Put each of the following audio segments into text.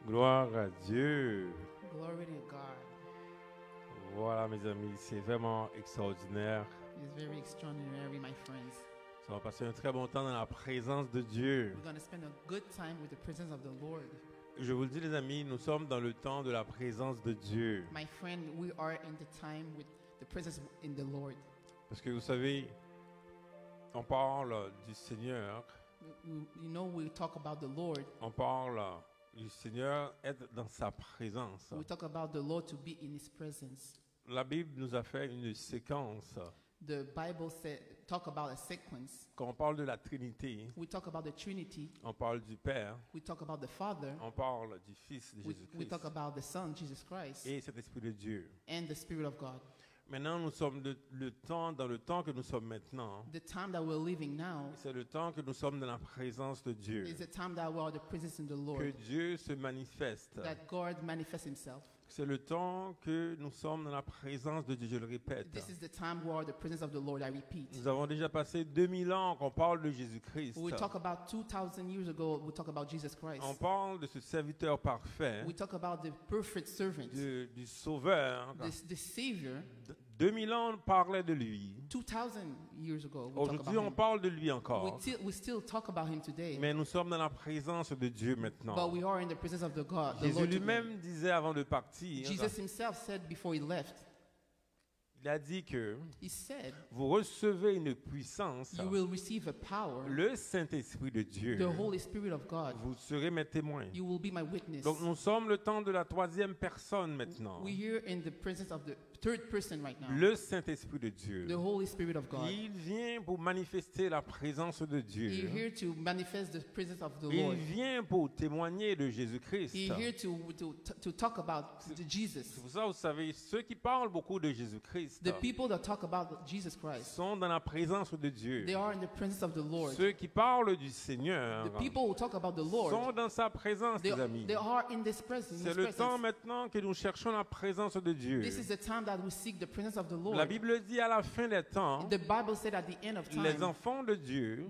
Gloire à Dieu. Glory to God. Voilà, mes amis, c'est vraiment extraordinaire. It's very extraordinary, my friends. On va passer un très bon temps dans la présence de Dieu. We're going to spend a good time with the presence of the Lord. Je vous le dis, les amis, nous sommes dans le temps de la présence de Dieu. My friend, we are in the time with the presence in the Lord. Parce que vous savez, on parle du Seigneur, You know, we talk about the Lord. on parle du Seigneur être dans sa présence. We talk about the Lord to be in His presence. La Bible nous a fait une séquence. The Bible talk about a sequence. Quand on parle de la Trinité, We talk about the Trinity. on parle du Père, We talk about the Father. on parle du Fils de We Jésus-Christ talk about the Son, Jesus Christ, et cet Esprit de Dieu. and the Spirit of God. Maintenant, nous sommes dans le temps que nous sommes maintenant. The time that we're living now C'est le temps que nous sommes dans la présence de Dieu. is the time that we are the presence in the Que Lord, Dieu se manifeste. that God manifests Himself. C'est le temps que nous sommes dans la présence de Dieu, je le répète. This is the time we are the presence of the Lord, I repeat. Nous avons déjà passé 2000 ans qu'on parle de Jésus-Christ. We talk about 2,000 years ago, we talk about Jesus Christ. On parle de ce serviteur parfait, We talk about the perfect servant, du Sauveur. the Savior. 2000 ans on parlait de lui. 2,000 years ago, we talk Aujourd'hui, about on him. parle de lui encore. We still talk about him today, Mais nous sommes dans la présence de Dieu maintenant. but we are in the presence of the God, the Jésus Lord today. lui-même disait avant de partir, Jesus himself said before he left, il a dit que he said, vous recevez une puissance, you will receive a power, le Saint-Esprit de Dieu. the Holy Spirit of God. Vous serez mes témoins. You will be my witness. Donc nous sommes le temps de la troisième personne maintenant. We're here in the presence of the third person right now, Le Saint-Esprit de Dieu. the Holy Spirit of God. Il vient pour manifester la présence de He's Dieu. here to manifest the presence of the Il Lord. vient pour témoigner de Jésus-Christ. He's here to talk about C'est Jesus. pour ça, vous savez, ceux qui parlent beaucoup de Jésus-Christ The people that talk about Jesus Christ, sont dans la présence de Dieu. they are in the presence of the Lord. Ceux qui parlent du Seigneur The people who talk about the Lord, sont dans sa présence, les amis. they are in this presence. C'est le temps maintenant que nous cherchons la présence de Dieu. This is the time that we seek the presence of the La Lord. Bible dit à la fin des temps, The Bible said at the end of les time, enfants de Dieu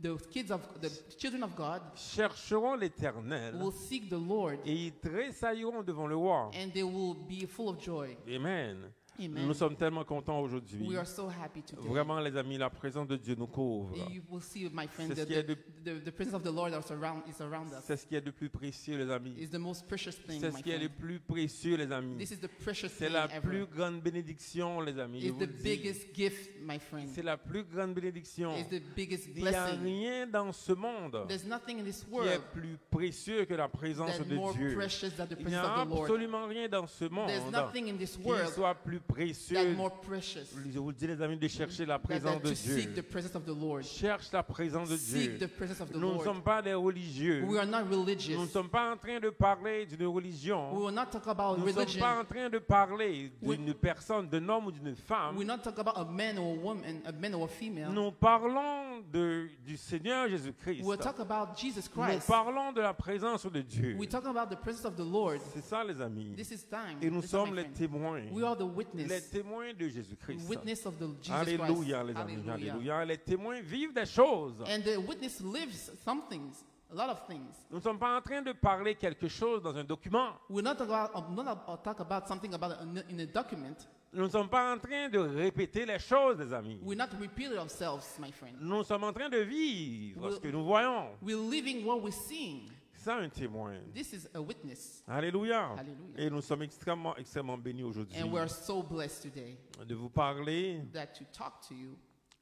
the children of God chercheront l'Éternel will seek the Lord, et ils tressailliront devant le roi. and they will be full of joy. Amen. Amen. Nous sommes tellement contents aujourd'hui. We are so happy today. Vraiment, les amis, la présence de Dieu nous couvre. You will see, my friend, C'est ce that qui est the presence of the Lord is around us. C'est ce qui est de plus précieux, les amis. It's the most precious thing, C'est my ce qui est le friend. plus précieux, les amis. This is the precious C'est thing la ever. plus grande bénédiction, les amis. Je It's vous the le dis. biggest gift, my friend. C'est la plus grande bénédiction. It's the biggest Il n'y a blessing. rien dans ce monde There's nothing in this qui est world plus précieux que la présence that's de more Dieu. precious than the Il n'y presence a of the Lord. absolument rien dans ce monde There's nothing in this qui world soit plus précieux. that's more precious Je vous le dis, les amis, de chercher la than présence de to seek the Dieu. presence of the Lord. Cherche la présence de Seek Dieu. the presence of the Nous ne Lord. sommes pas des religieux. We are not Nous ne religious. sommes pas en train de parler d'une We religion. will not talk about Nous ne sommes religion. pas en train de parler d'une personne, d'un homme ou d'une femme. We will not talk about a man or a woman, a man or a female. Nous parlons du Seigneur Jésus-Christ. We'll talk about Jesus Nous Christ. parlons de la présence de Dieu. We talk about the presence of the Lord. C'est ça, les amis. This is time. Et nous This is my sommes les friend. témoins. We are the Les witness. témoins de Jésus-Christ. Witness of the Jesus Alléluia, les Christ. amis. Hallelujah. Alléluia. Les témoins vivent des choses. And the witness lives some things, a lot of things. Nous ne sommes pas en train de parler quelque chose dans un document. We're not talk about something about in a document. Nous ne sommes pas en train de répéter les choses, les amis. We're not repeating ourselves, my friend. Nous sommes en train de vivre ce que nous voyons. We're living what we're seeing. C'est ça un témoin. This is a witness. Alléluia. Hallelujah. Et nous sommes extrêmement, extrêmement bénis aujourd'hui And we're so blessed today de vous parler that to talk to you.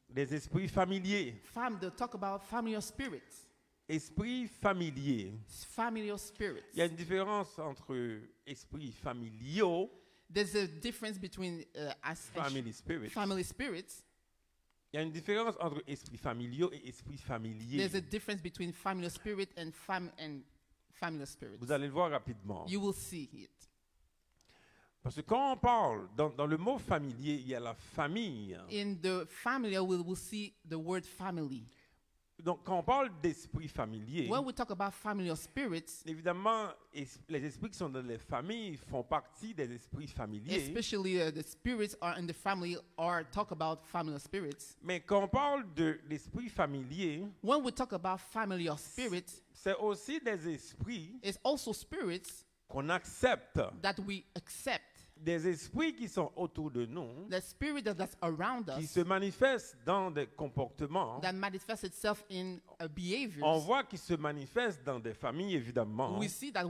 des esprits familiers. To talk about familiar spirits. Esprits familiers. Familiar spirits. Il y a une différence entre esprits familiaux, There's a difference between family spirits. family spirits. Il y a une différence entre esprits familiaux et esprits familiers. There's a difference between familiar spirit and familiar spirits. Vous allez le voir rapidement. You will see it. Parce que quand on parle, dans le mot familier, il y a la famille. In the familiar, we'll see the word family. Donc, quand on parle d'esprit familier, When we talk about familiar spirits, évidemment, les esprits qui sont dans les familles font partie des esprits familiers. especially the spirits are in the family, or talk about familiar spirits. Mais quand on parle de l'esprit familier, When we talk about familiar spirits, c'est aussi des esprits it's also spirits qu'on accepte. that we accept. Des esprits qui sont autour de nous, The spirit that's around qui us se manifestent dans des comportements. that manifests itself in behaviors. On voit qu'ils se manifestent dans des familles, évidemment, We see that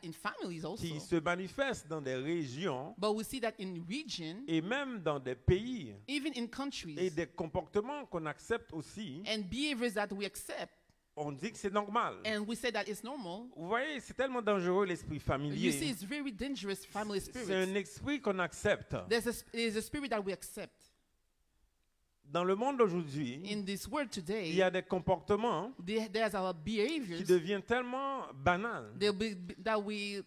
in families also. qui se manifestent dans des régions But we see that in region, et même dans des pays, even in et countries, des comportements qu'on accepte aussi. and behaviors that we accept, On dit que c'est normal. and we say that it's normal. Vous voyez, c'est tellement dangereux l'esprit You see, familier. it's very dangerous family C'est spirits. un esprit qu'on accepte. There's a spirit that we accept. Dans le monde d'aujourd'hui, In this world il y today, a des comportements there's our qui behaviors deviennent tellement banals.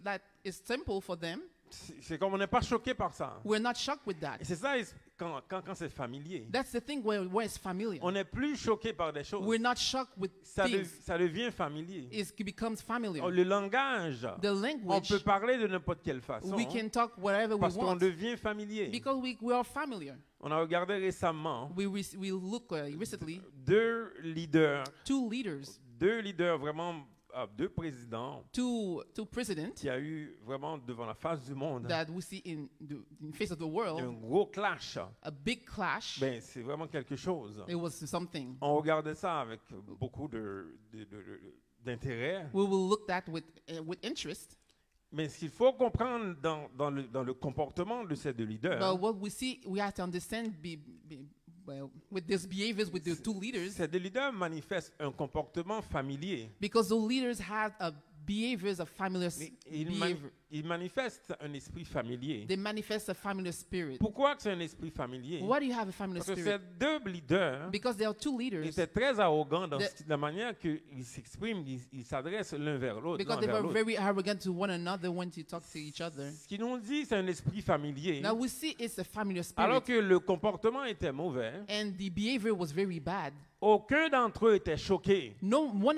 that is simple for them. C'est comme on n'est pas choqué par ça. We're not shocked with that. Et c'est ça quand c'est familier. That's the thing where it's familiar. On n'est plus choqué par des choses. We're not shocked with things. Ça devient familier. It becomes familiar. Le langage, The on language, peut parler de n'importe quelle façon we can talk whatever we parce qu'on want devient familier. because we are familiar. On a regardé récemment We look recently deux leaders two leaders, vraiment, deux présidents two presidents qui a eu vraiment devant la face du monde that we see in face of the un world, gros clash. a big clash. Ben, c'est vraiment quelque chose. It was something. On regardait ça avec beaucoup d'intérêt. We will look at with interest. Mais ce qu'il faut comprendre dans le comportement de ces deux leaders, But what we see, we have to understand with these behaviors with the two leaders, ces deux leaders manifestent un comportement familier. because the leaders had behaviors of familiar behavior. Ils manifestent un esprit familier. They manifest a familiar spirit. Pourquoi que c'est un esprit familier? Why do you have a familiar Parce que spirit? ces deux leaders Because there are two leaders. étaient très arrogants dans la manière qu'ils s'expriment, ils s'adressent l'un vers l'autre. Because they were very arrogant to one another when to talk to each other. Ce qu'ils nous dit, c'est un esprit familier. Now we see it's a familiar Alors spirit, que le comportement était mauvais, and the behavior was very bad. aucun d'entre eux était choqué. No one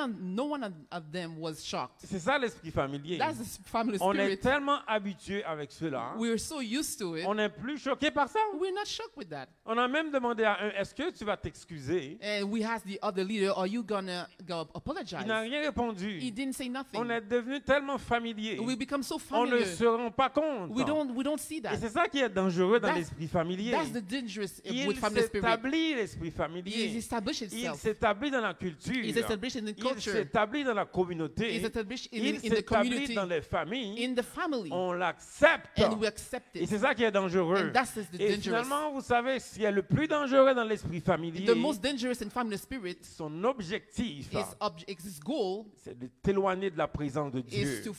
of them was shocked. C'est ça l'esprit familier. That's the familiar On est spirit. tellement habitué avec cela, We're so used to it. on n'est plus choqué par ça. We're not shocked with that. On a même demandé à un, est-ce que tu vas t'excuser? And we asked the other leader, are you gonna go apologize? Il n'a rien He répondu. didn't say nothing. On est devenu tellement familier. We become so On ne familiar. se rend pas compte. We don't see Et that. c'est ça qui est dangereux dans That's- l'esprit familier. That's the dangerous Il with family spirit. s'établit l'esprit It familier. established Il itself. s'établit dans la culture. It's established in the Il culture. s'établit dans la communauté. It's established Il in the s'établit community, dans les familles. in the family, On l'accepte. and we accept Et it. c'est ça qui est dangereux. And that's the Et dangerous. finalement, vous savez, ce qui est le plus dangereux dans l'esprit familier, The most dangerous in family spirit son objectif, his goal c'est de t'éloigner de la présence de is Dieu.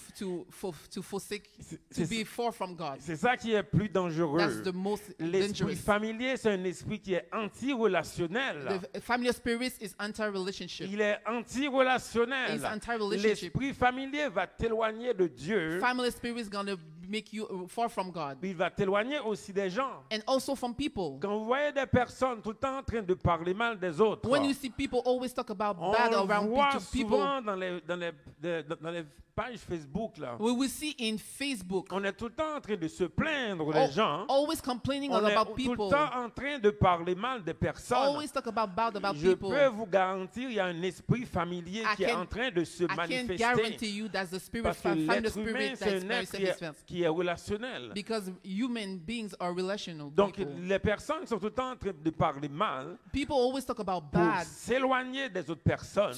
to forsake, C'est- to be far from God. C'est ça qui est plus dangereux. That's the most L'esprit dangerous. familier, c'est un esprit qui est anti-relationnel. The family spirit is anti-relationship. Il est anti-relationnel. It's anti-relationship. L'esprit familier va t'éloigner de Dieu. Family spirit is gonna make you far from God, Il va t'éloigner aussi des gens. and also from people. Quand vous voyez des personnes tout le temps en train de parler mal des autres, When you see people always talk about on bad le around voit people, souvent dans les pages Facebook. Là. we will see in Facebook On est tout le temps en train de se plaindre des gens. always complaining On est about tout le people, temps en train de parler mal des personnes. always talk about bad about Je people. peux vous garantir, il y a un esprit familier I qui est can- en train de se I can manifester. guarantee you that's the spirit, Parce que family l'être humain, spirit c'est that's un very être significant. qui est relationnel. Because human beings are relational Donc, people. les personnes qui sont tout le temps en train de parler mal People always talk about pour bad s'éloigner des autres personnes.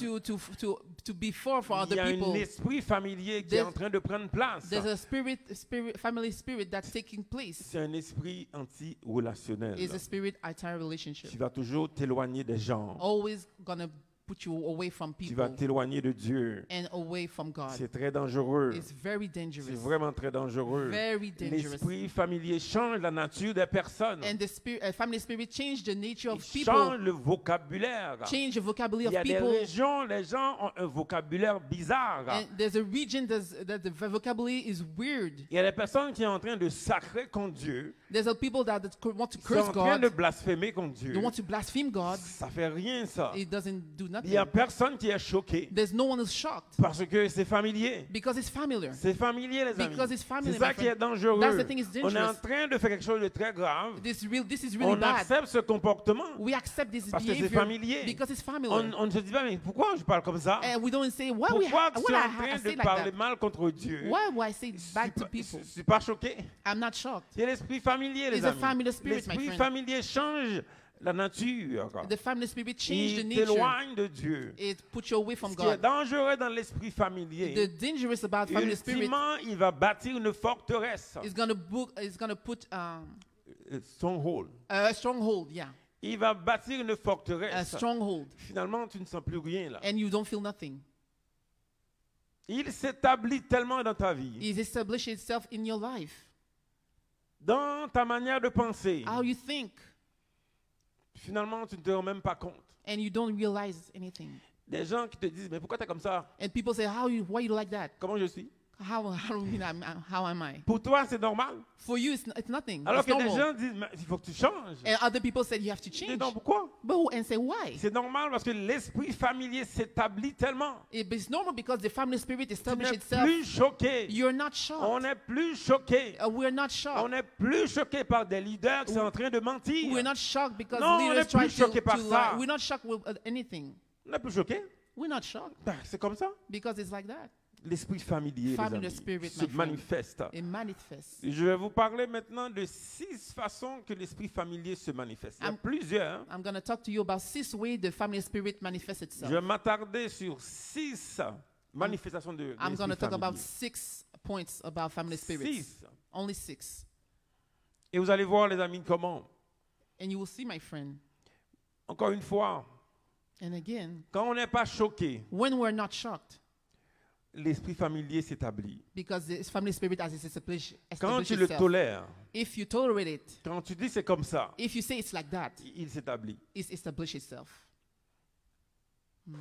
to be far from Il y other a un people. esprit familier qui est There's- en train de prendre place. There's a family spirit that's taking place. C'est un esprit anti-relationnel. It's a spirit Tu anti-relationship. vas toujours t'éloigner des gens. Always gonna put you away from Tu vas people t'éloigner de Dieu. and away from God. C'est très dangereux. It's very C'est dangerous. vraiment très dangereux. Very dangerous. L'esprit familier change la nature des personnes. And the family spirit change the nature Il of people, change le vocabulaire. change the vocabulary Il y of a des people. régions, les gens ont un vocabulaire bizarre. And there's a region that the vocabulary is weird. Il y a des personnes qui sont en train de sacrer contre Dieu. There's a people that want to Qui sont curse en train de God. blasphémer contre They Dieu. want to blaspheme God. Ça fait rien, ça. It doesn't do nothing. Il n'y a personne qui est choqué There's no one who's shocked parce que c'est familier. because it's familiar. C'est familier, les amis. Because it's familiar, C'est ça my qui est friend. dangereux. That's the thing is On est en dangerous. train de faire quelque chose de très grave. This is really On bad. accepte ce comportement We accept this parce que c'est behavior familier. because it's familiar. On ne se dit pas, mais pourquoi je parle comme ça? And we don't say, why Pourquoi tu es en I train say de like parler that? mal contre Dieu? Why would I say Je suis bad to pas- je people? suis pas choqué. I'm not shocked. C'est l'esprit familier, les It's a amis. familiar spirit, my L'esprit friend. familier change la nature. The family spirit changed the Il nature. t'éloigne de Dieu. It puts you away from Ce qui est God. dangereux dans l'esprit familier, The dangerous about family spirit ultimement, il va bâtir une forteresse, is gonna put stronghold. a stronghold, yeah, Il va bâtir une a forteresse. stronghold, Finalement, tu ne sens plus rien là. and you don't feel nothing. Il s'établit tellement dans ta vie, It establishes itself in your life, dans ta manière de penser. how you think, Finalement, tu ne te rends même pas compte. and you don't realize anything. Des gens qui te disent, mais pourquoi tu es comme ça? And people say, why you like that? Comment je suis? How do you mean how am I? Pour toi, c'est normal. For you, it's nothing. Alors It's que des normal. gens disent, mais il faut que tu changes. And other people said you have to Je dis, change. non, pourquoi? And say why? C'est normal parce que l'esprit familier s'établit tellement. It's normal because the family spirit Tu establishes n'es itself. plus choqué. You're not On shocked. n'est plus choqué. We're not shocked. On n'est plus choqué par des leaders qui sont en train de mentir. We're not shocked because Non, on leaders n'est try plus choqué par to ça. lie. We're not shocked with anything. On n'est plus choqué. We're not shocked Ben, c'est comme ça. because it's like that. L'esprit familier, les Family amis, spirit, se my friend. manifeste. It manifests. Je vais vous parler maintenant de 6 façons que l'esprit familier se manifeste. Il y a plusieurs. I'm going to talk to you about 6 ways the family spirit manifests Je itself. vais m'attarder sur 6 manifestations de I'm going to l'esprit talk about familier. 6 points about family spirits. 6. Only 6. Et vous allez voir, les amis, comment. And you will see, my friend. Encore une fois, And again, quand on n'est pas choqué, when we're not shocked, l'esprit familier s'établit. because the family spirit has established Quand tu le itself. tolères, If you tolerate it, quand tu dis c'est comme ça, if you say it's like that, il s'établit. it's established itself.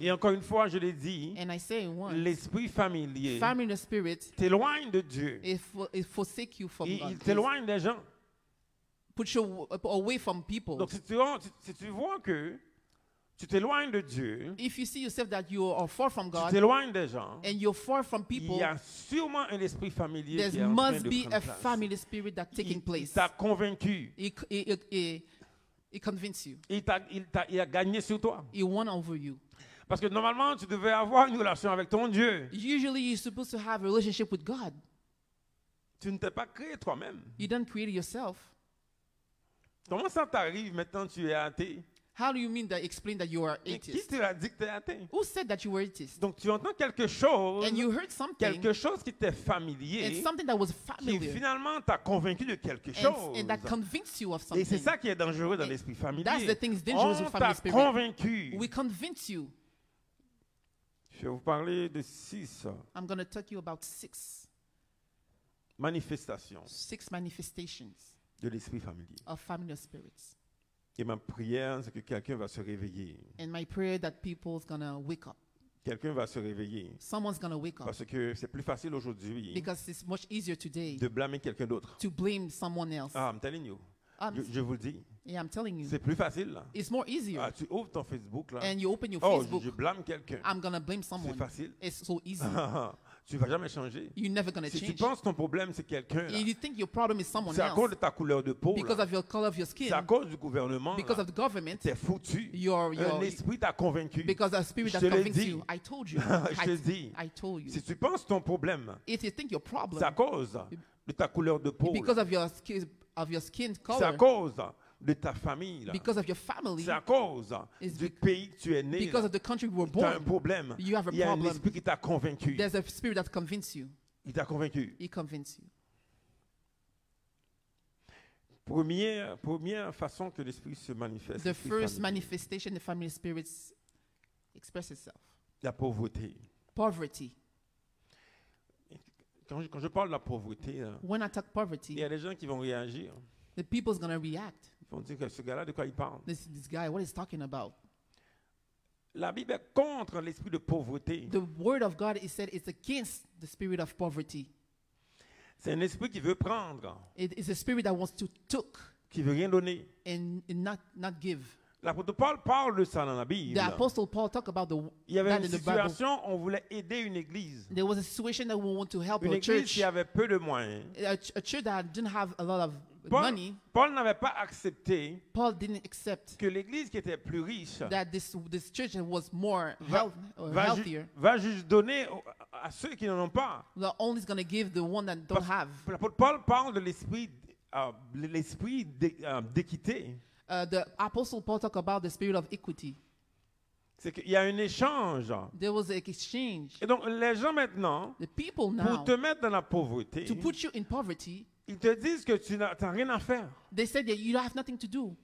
Et encore une fois, je l'ai dit, And I say once, l'esprit familier family spirit, t'éloigne de Dieu. it forsake you from Il God. t'éloigne des gens. Put you away from people. Donc, si tu vois que tu t'éloignes de Dieu, If you see yourself that you are far from tu God t'éloignes des gens, and you're far from il people, y a sûrement un esprit familier qui est there en train must de be prendre a place. family spirit that's taking Il place. t'a convaincu. It convinces you. Il a gagné sur toi. It won over you. Parce que normalement, tu devais avoir une relation avec ton Dieu. Usually, you're supposed to have a relationship with God. Tu ne t'es pas créé toi-même. You don't create it yourself. Comment ça t'arrive maintenant que tu es athée? How do you mean that? Explain that you are Mais qui atheist. te l'a dit que tu es athée? Who said that you were atheist? Donc tu entends quelque chose, And you heard something, quelque chose qui t'est and familier, something that was qui familiar, finalement t'a convaincu de quelque chose. and that convinced you of Et c'est something. ça qui est dangereux dans l'esprit familier. That's the thing is dangerous On with t'a family spirit. convaincu. We convince you. Je vais vous parler de 6 I'm going to talk you about 6 manifestations manifestations de l'esprit familier. of family spirits. Et ma prière, c'est que quelqu'un va se réveiller. And my prayer that people's going to wake up. Quelqu'un va se réveiller. Someone's going to wake up Parce que c'est plus facile aujourd'hui because it's much easier today de blâmer quelqu'un d'autre. to blame someone else. Ah, I'm telling you. Je vous le dis. Yeah, I'm telling you. C'est plus facile là. It's more easier. Ah, tu ouvres ton Facebook là. And you open your Oh, Facebook, je blâme quelqu'un. I'm going to blame C'est someone. facile. It's so easy. Tu vas jamais changer. You're never going to Si tu change. penses que ton problème c'est quelqu'un, là, If you think your problem is someone c'est à cause else de ta couleur de peau, because là. of your color of your C'est skin, à cause du gouvernement, because là. of the government, T'es foutu. your Un esprit t'a convaincu. because of spirit Je that te l'ai convinced dit. you. I told you. Je te dis. I told you. Si tu penses que ton problème, If you think your c'est problem à cause de ta couleur de peau, because là. of your skin C'est à color, cause de ta famille, là. because of your family, C'est à cause It's du bec- pays que tu es né. because of the country you were Tu as un born, problème. you have a Il y a un problem. esprit qui t'a convaincu. There's a spirit that convinced you. Il t'a convaincu. He convinced you. Première façon que l'esprit se manifeste. The l'esprit first familier, manifestation the family spirits express itself. la pauvreté. Poverty. Quand je parle de la pauvreté, là, When I talk il poverty, y a des gens qui vont réagir. the people's gonna react. Ils vont dire que ce gars-là, de quoi il parle? This guy, what is he talking about? La Bible est contre l'esprit de pauvreté. The word of God is said it's against the spirit of poverty. C'est un esprit qui veut prendre, It is a spirit that wants to took qui veut rien donner. and not give. L'apôtre Paul parle de ça dans la Bible. The Apostle Paul talked about Il y avait that une in the Bible. situation, on voulait aider une église. There was a situation that we want to help Une a église church, qui avait peu de moyens. a church that didn't have a lot of Paul, money. Paul n'avait pas accepté Paul didn't accept que l'église qui était plus riche that this church was more va healthier. va juste donner à ceux qui n'en ont pas. They're only going to give the one that don't have. L'apôtre Paul parle de l'esprit d'équité. The Apostle Paul talked about the spirit of equity. C'est qu'il y a un échange. There was an exchange. Et donc, les gens maintenant, The people pour now, te mettre dans la pauvreté, to put you in poverty, ils te disent que tu n'as rien à faire. they said that you have nothing to do.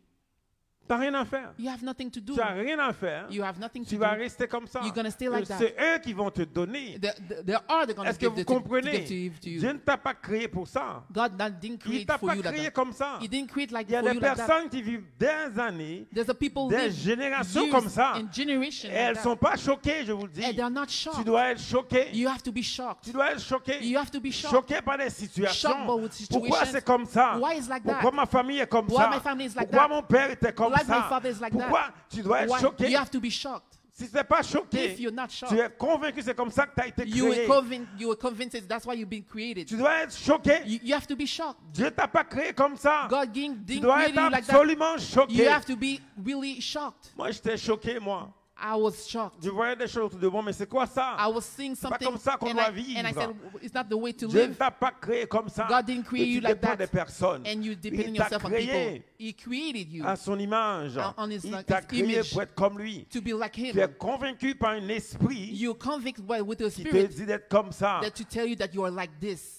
Tu n'as rien à faire. You have nothing to do. Tu n'as rien à faire. You have nothing Tu to vas do. rester comme ça. You're gonna stay like that. C'est eux qui vont te donner. They are going to Est-ce que give vous to comprenez? give to you. Dieu ne t'a pas créé pour ça. God didn't Il create t'a for pas you like créé that. comme ça. He didn't create like Il y a for des you like that. personnes qui vivent des années, There's a people des live générations years comme ça. and generations Et elles ne like sont that. pas choquées, je vous le dis. And they're not Tu shocked. dois être choqué. You have to be shocked. Tu dois être choqué. You have to be shocked. Choqué par des situations. Shocked by situations. Pourquoi c'est comme ça? Why is like that? Pourquoi ma famille est comme Why ça? my family is like Pourquoi that? mon père était comme Like my ça? father is like that. Pourquoi tu dois être Why? choqué? You have to be shocked. Si tu n'es pas choqué, If you're not tu shocked, es convaincu que c'est comme ça que tu as été you were créé. convinced that that's why you've been created. Tu dois être choqué. You have to be shocked. Dieu ne t'a pas créé comme ça. God Tu didn't dois create être you like that. absolument choqué. You have to be really shocked. Moi, j'étais choqué, moi. I was shocked. Je voyais des choses autour de moi, mais c'est quoi ça? I was seeing pas something, comme ça qu'on and doit I vivre. said, it's not the way to Dieu ne live. t'a pas créé comme ça. God didn't create Et tu you like dépends that. des personnes. And you depend on Il t'a yourself on créé people. He created you à son image. on his, Il like, t'a his créé image pour être comme lui. to be like Tu es him. convaincu par un esprit You're convinced with the qui te spirit dit d'être comme ça. that to tell you that you are like this.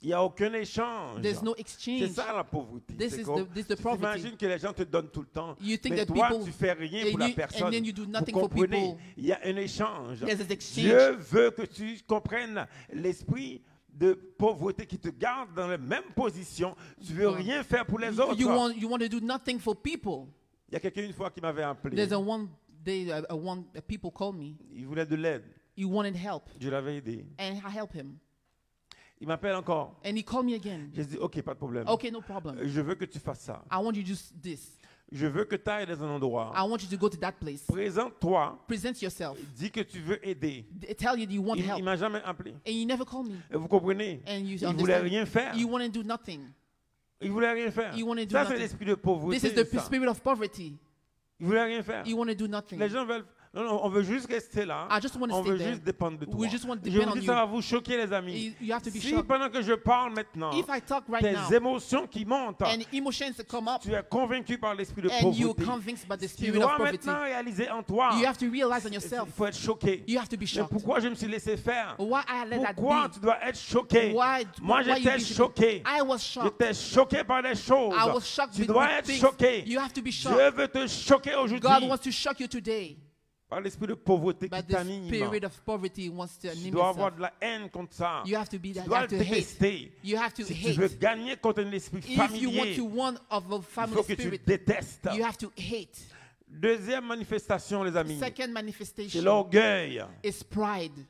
Il n'y a aucun échange. There's no C'est exchange. ça la pauvreté. This C'est is qu'on- this the tu poverty. t'imagines que les gens te donnent tout le temps. You think Mais that toi, people- tu fais rien and pour la you- personne. and then you do Vous nothing for comprenez? people. Il y a un échange. There's an exchange. Dieu veut que tu comprennes l'esprit de pauvreté qui te garde dans la même position. Tu veux rien faire pour les autres. You want to do nothing for people. Il y a quelqu'un une fois qui m'avait appelé. There's a one day people called me. Il voulait de l'aide. He wanted help, Je l'avais aidé. and I helped him. Il m'appelle encore. And he called me again. J'ai dit, OK, pas de problème. Okay, no problem. Je veux que tu fasses ça. I want you to do this. Je veux que tu ailles dans un endroit. I want you to go to that place. Présente-toi. Present yourself. Dis que tu veux aider. Tell you want Il ne help. m'a jamais appelé. And you never called me. Et vous comprenez? And you Il ne voulait understand. rien faire. You want to do nothing. Il ne voulait rien faire. You wanna do Ça, c'est nothing. l'esprit de pauvreté. This is the ça. spirit of poverty. Il ne voulait rien faire. You want to do nothing. Les gens veulent... Non, non, on veut juste rester là. I just want to On stay veut there. juste dépendre de toi. We just want to Je depend vous on dis, you. ça va vous choquer, les amis. You have to be Si shocked. pendant que je parle maintenant, If I talk right tes now, émotions qui montent, and emotions come up, tu es convaincu par l'esprit de and you're pauvreté. convinced by the Tu spirit of dois poverty, maintenant réaliser en toi. you have to realize on Il yourself. faut être choqué. You have to be Mais shocked. pourquoi je me suis laissé faire? Why I let that Pourquoi be? tu dois être choqué? Why Moi, you j'étais be choqué. I was shocked. J'étais choqué par des choses. I was shocked Tu with dois être things. choqué. You have to be Dieu shocked. veut te choquer aujourd'hui God wants to shock you today. par l'esprit de pauvreté But qui the t'anime. spirit of poverty wants to Tu anime dois avoir yourself. de la haine contre ça. You have to be Tu that. You dois have le to hate. détester. You have to Si tu veux hate. gagner contre un esprit If you want familier, to one of a il family faut que tu spirit, détestes. you have to hate. Deuxième manifestation, les amis, Second c'est manifestation l'orgueil. is pride.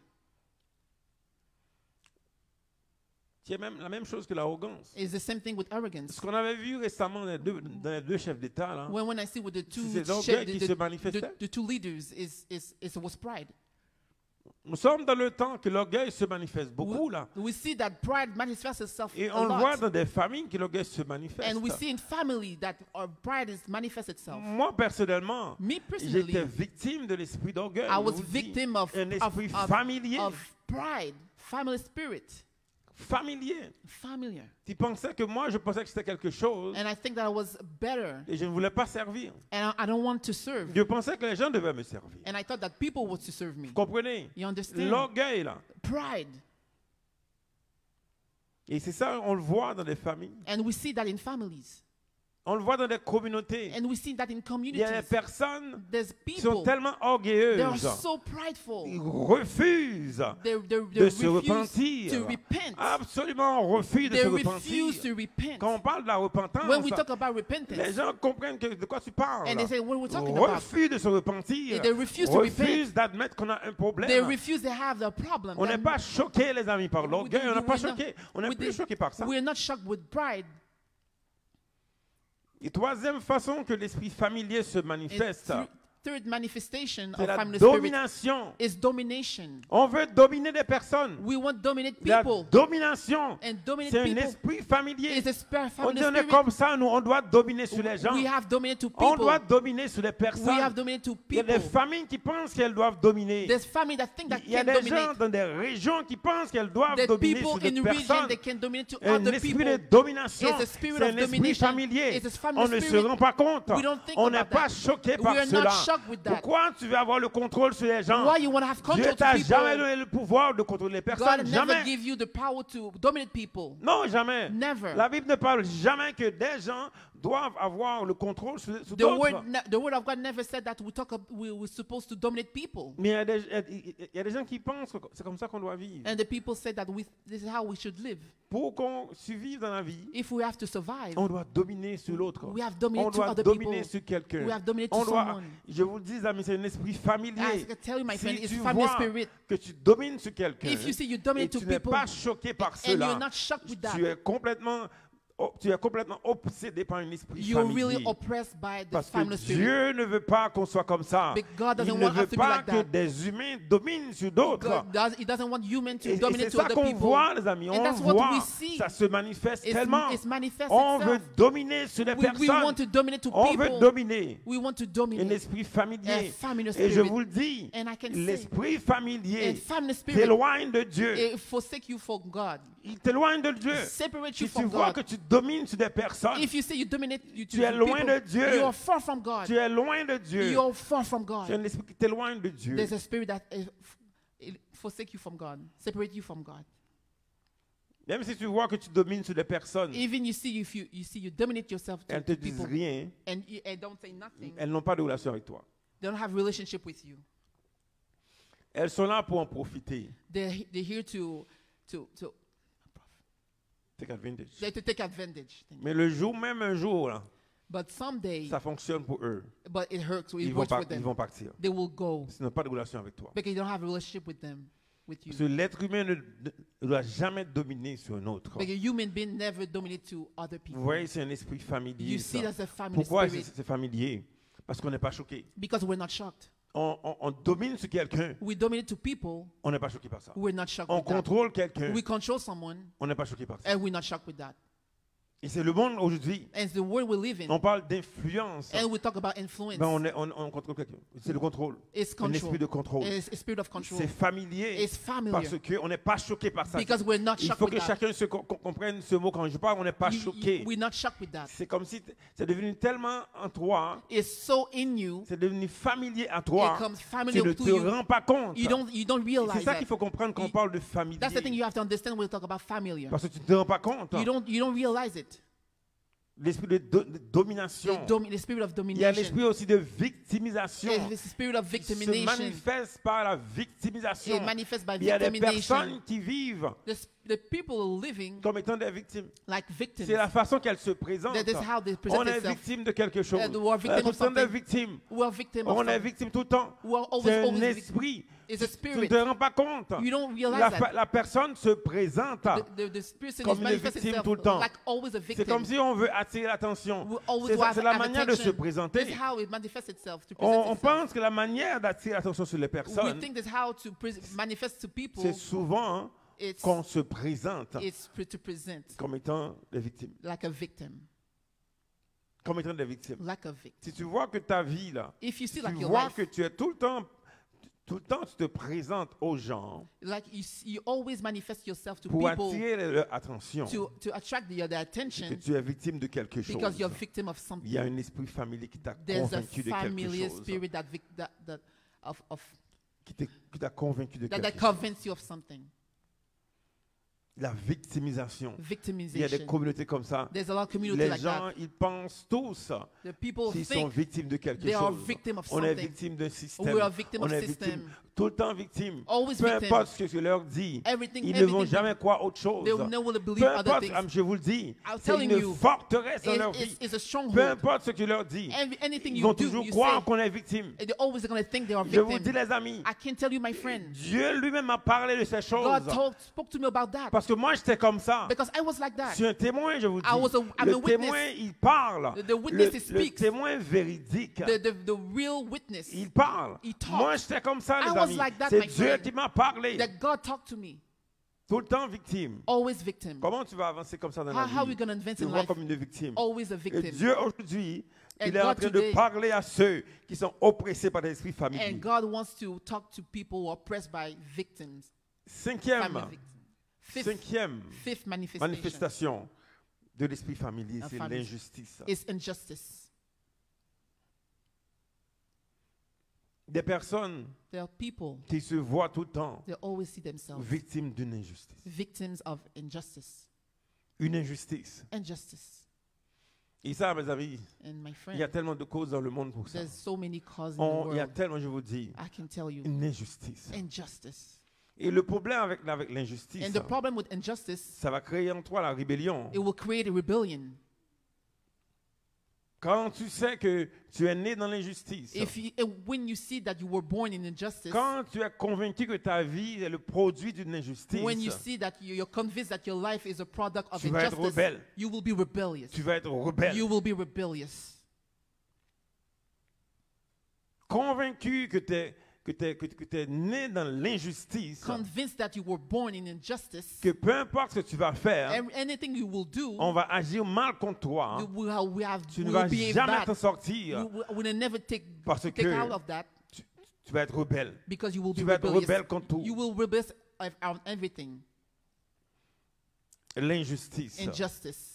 C'est même la même chose que l'arrogance. It's the same thing with arrogance. Ce qu'on avait vu récemment dans les deux chefs d'État, là, When I see with the two c'est l'orgueil qui se the manifestait. two leaders was pride. Nous sommes dans le temps que l'orgueil se manifeste beaucoup, là. We see that pride manifests itself Et a on le voit lot. dans des familles que l'orgueil se manifeste. And we see in family that our pride manifests itself. Moi, personnellement, Me personally, j'étais victime de l'esprit d'orgueil. I je was vous le dis. victim of un esprit familier. pride, family spirit, Familier. familiar. Tu pensais que moi, je pensais que c'était quelque chose And I think that I was better, et je ne voulais pas servir. and I don't want to serve. Je pensais que les gens devaient me servir. And I thought that people were to serve me. Vous comprenez? You understand? L'orgueil, là. Pride. Et c'est ça, on le voit dans des familles. And we see that in families. On le voit dans des communautés. And we see that in Il y a des communities. personnes There's qui sont people, tellement they are orgueilleuses. so prideful. Ils refusent They de se refuse repentir. to repent. Absolument, on refuse de They se refuse to repentir. repent. Quand on parle de la repentance, When we talk about les repentance, gens comprennent de quoi tu parles. and they say, what are we talking about? Refuse de se repentir. They refuse to Refuse d'admettre qu'on a un They problème. refuse to have the problem. On n'est pas choqué, les amis, par l'orgueil. On n'est pas choqué. On n'est plus choqué par ça. We're not shocked with pride. Et troisième façon que l'esprit familier se And manifeste, third manifestation c'est of la family spirit domination. is domination. On veut dominer des personnes. We want to dominate La people. domination, And dominate c'est un people esprit familier. is a spirit, On family dit on est spirit. comme ça, nous, on doit dominer sur les gens. We have dominated to On people. doit dominer sur les We personnes. have dominated to Il y a des people. familles qui pensent qu'elles doivent dominer. There's family that think that Il y a can des gens dominate. dans des régions qui pensent qu'elles doivent There's dominer people sur des in region personnes. that can dominate to Un other esprit people. de domination, It's a spirit c'est of un esprit domination. familier. It's a family On ne se spirit. rend pas compte. We don't think On n'est about pas that. choqué We par are not cela. shocked with that. Pourquoi tu veux avoir le contrôle sur les gens? Why you want to have Dieu control to t'a jamais people? donné le pouvoir de contrôler les God personnes. never Jamais. give you the power to dominate people. Non, jamais. Never. La Bible ne parle jamais que des gens doivent avoir le contrôle sur The d'autres. word of God never said that we're supposed to dominate people. Mais il y a des gens qui pensent que c'est comme ça qu'on doit vivre. And the people said that this is how we should live. Pour qu'on survive dans la vie, If we have to survive, on doit dominer sur l'autre. we have On dominated to doit other dominer people. sur quelqu'un. We have dominated On to doit, someone. je vous le dis, amis, c'est un esprit familier. As I tell you, my friend, Si it's tu family vois spirit. que tu domines sur quelqu'un If you see you et dominate tu to n'es people, pas choqué par and cela, you're not shocked with that, tu es complètement obsédé par un esprit you're familier. really oppressed by the Parce que family spirit. Dieu ne veut pas qu'on soit comme ça. But God Il doesn't ne want veut us to be pas like que that. des humains dominent sur d'autres. He doesn't want humans to Et dominate c'est to ça other qu'on people. voit, les amis. And On that's what voit, we see. ça se manifeste tellement. It's manifest On veut itself. dominer sur les We want personnes. to dominate to On veut people. dominer. We want to Un dominate. esprit familier. A family Et spirit. je vous le dis, And I can say, l'esprit familier a family spirit t'éloigne de Dieu. forsake you from God. Il t'éloigne de Dieu. Separate Si you tu from vois God. que tu domines sur des personnes, If you say you dominate you to Tu es loin people, de Dieu. you are far from God. tu es loin de Dieu. You're far from God. C'est un esprit qui t'éloigne de Dieu. There's a spirit that forsake you from God, separate you from God. Même si tu vois que tu domines sur des personnes, Even you see if you see you dominate yourself to elles te people disent rien, and don't say nothing. elles n'ont pas de relation avec toi. They don't have relationship with you. Elles sont là pour en profiter. They're here to Take advantage. to take advantage. Mais le jour, même un jour, là, But someday, ça fonctionne pour eux. but it hurts. Ils It vont, works for ils them. vont partir. They will go Ils n'ont pas de relation avec toi. because you don't have a relationship with them, with you. Parce que l'être humain ne doit jamais dominer sur un autre. Like a human being never dominate to other people. Vous voyez, c'est un esprit familier. You see ça. that's a family Pourquoi spirit c'est familier? Parce qu'on n'est pas choqué. because we're not shocked. On domine sur quelqu'un, We dominate to people. on n'est pas choqué par ça. We're not shocked On with that. contrôle quelqu'un, We control someone on n'est pas choqué par ça. and we're not shocked with that. Et c'est le monde aujourd'hui. And it's the world we live in. On parle d'influence. And we talk about influence. Ben, on contrôle quelqu'un. C'est le contrôle. It's Un control. esprit de contrôle. It's a spirit of control. C'est familier. It's familiar. Parce qu'on n'est pas choqué par ça. Because we're not Il shocked faut with que that. chacun comprenne ce mot quand je parle. On n'est pas choqué. We're not shocked with that. C'est comme si c'est devenu tellement en toi. It's so in you. C'est devenu familier à toi. It comes Tu familiar ne to te you. rends pas compte. You don't C'est realize ça that. qu'il faut comprendre quand on parle de familier. That's the thing you have to understand when we talk about familiar. Parce que tu ne te rends pas compte. You don't realize it. L'esprit de domination. The spirit of Il y a domination. l'esprit aussi de victimisation. It's the spirit of Se victimization. manifeste par la victimisation. It manifests by Il y a des victimization. personnes qui vivent The people living comme étant des victimes. like victims. C'est la façon qu'elles se présentent. That is how they present On est themselves. victime de quelque chose. We are victim Nous of sommes des something. victimes. We are victim of On est something. victime tout le temps. We are C'est un always esprit. It's a Tu ne spirit. te rends pas compte. You don't realize that. La personne se présente The spirit comme is une manifest victime itself tout le temps. like always a C'est comme victim. si on veut attirer l'attention. We always have C'est la manière de se attention. présenter. This is how it manifests itself. To present On itself. pense que la manière d'attirer l'attention sur les We personnes, think that's how to manifest to people. c'est souvent It's qu'on se présente to present comme étant des victimes. like a victim. Comme étant des victimes. Like a victim. Si tu vois que ta vie, là, If you see tu like your vois life, que tu es tout le temps, tu te présentes aux gens like you always manifest yourself to pour people attirer leur attention to attract their que attention tu es victime de quelque chose. because you're a victim of Il something. y a un esprit familier qui t'a There's a convaincu de quelque familiar chose. spirit that Qui t'a convaincu de that quelque chose. convinces you of something. La victimisation. Il y a des Victimization. communautés comme ça. There's a lot of community Les like gens, that. ils pensent tous The people qu'ils sont think victimes de quelque they are chose. victim of On est something. victime d'un système. We are victim On of est system. victime, tout le temps victime. Always Peu victim. importe ce que je leur dis, Everything, ils ne vont everything jamais croire autre chose. they will never believe Peu other importe, things. je vous le dis, I'm c'est telling une you, forteresse dans leur vie. It's a Peu stronghold. importe ce que je leur dis, Anything ils you vont do, toujours you croire say, qu'on est victime. they're always going to think they are Je vous dis victim. les amis, I can't tell you, my friend. Dieu lui-même a parlé de ces choses. God spoke to me about that. Parce Parce que moi, j'étais comme ça. Because I was like Je that. suis un témoin, je vous dis. I'm a Le witness. témoin, il parle. The witness, he Le speaks. témoin véridique. The real witness. Il parle. He talks. Moi, j'étais comme ça, I les was amis. like that, C'est my Dieu friend. qui m'a parlé. That God talked to me. Tout le temps victime. Always victim. Comment tu vas avancer comme ça dans la How are we vie? going to advance Tu in vois life? comme une victime. Always a Et victim. Dieu aujourd'hui, And il est en God train de today- parler à ceux qui sont oppressés par l'esprit familier. And God wants to talk to people who are oppressed by victims. Cinquième Family victims. Fifth manifestation de l'esprit familier, Of c'est families. l'injustice. is injustice. Des personnes There are people, qui se voient tout le temps they always see themselves victimes d'une injustice. victims of injustice. Une injustice. Injustice. Et ça, mes amis, And my il y a friend, tellement de causes dans le monde pour ça. there's so many causes in the Il y a world. tellement, je vous dis, I can tell you. une injustice. Injustice. Et le problème avec l'injustice, And the problem with injustice, ça va créer en toi la rébellion. it will create a rebellion. Quand tu sais que tu es né dans l'injustice, When you see that you were born in injustice, quand tu es convaincu que ta vie est le produit d'une injustice, when you see that you're convinced that your life is a product of Tu vas être injustice, rebelle. you will be rebellious. tu vas être rebelle. You will be rebellious. Convaincu que tu es né dans l'injustice, Convinced that you were born in injustice, que peu importe ce que tu vas faire, anything you will do, on va agir mal contre toi. you Tu ne will vas behave jamais bad. t'en sortir You will never take Parce que out of that tu vas être rebelle. because you will Tu be vas être rebellious. rebelle contre tout. You will rebel on everything. L'injustice. Injustice.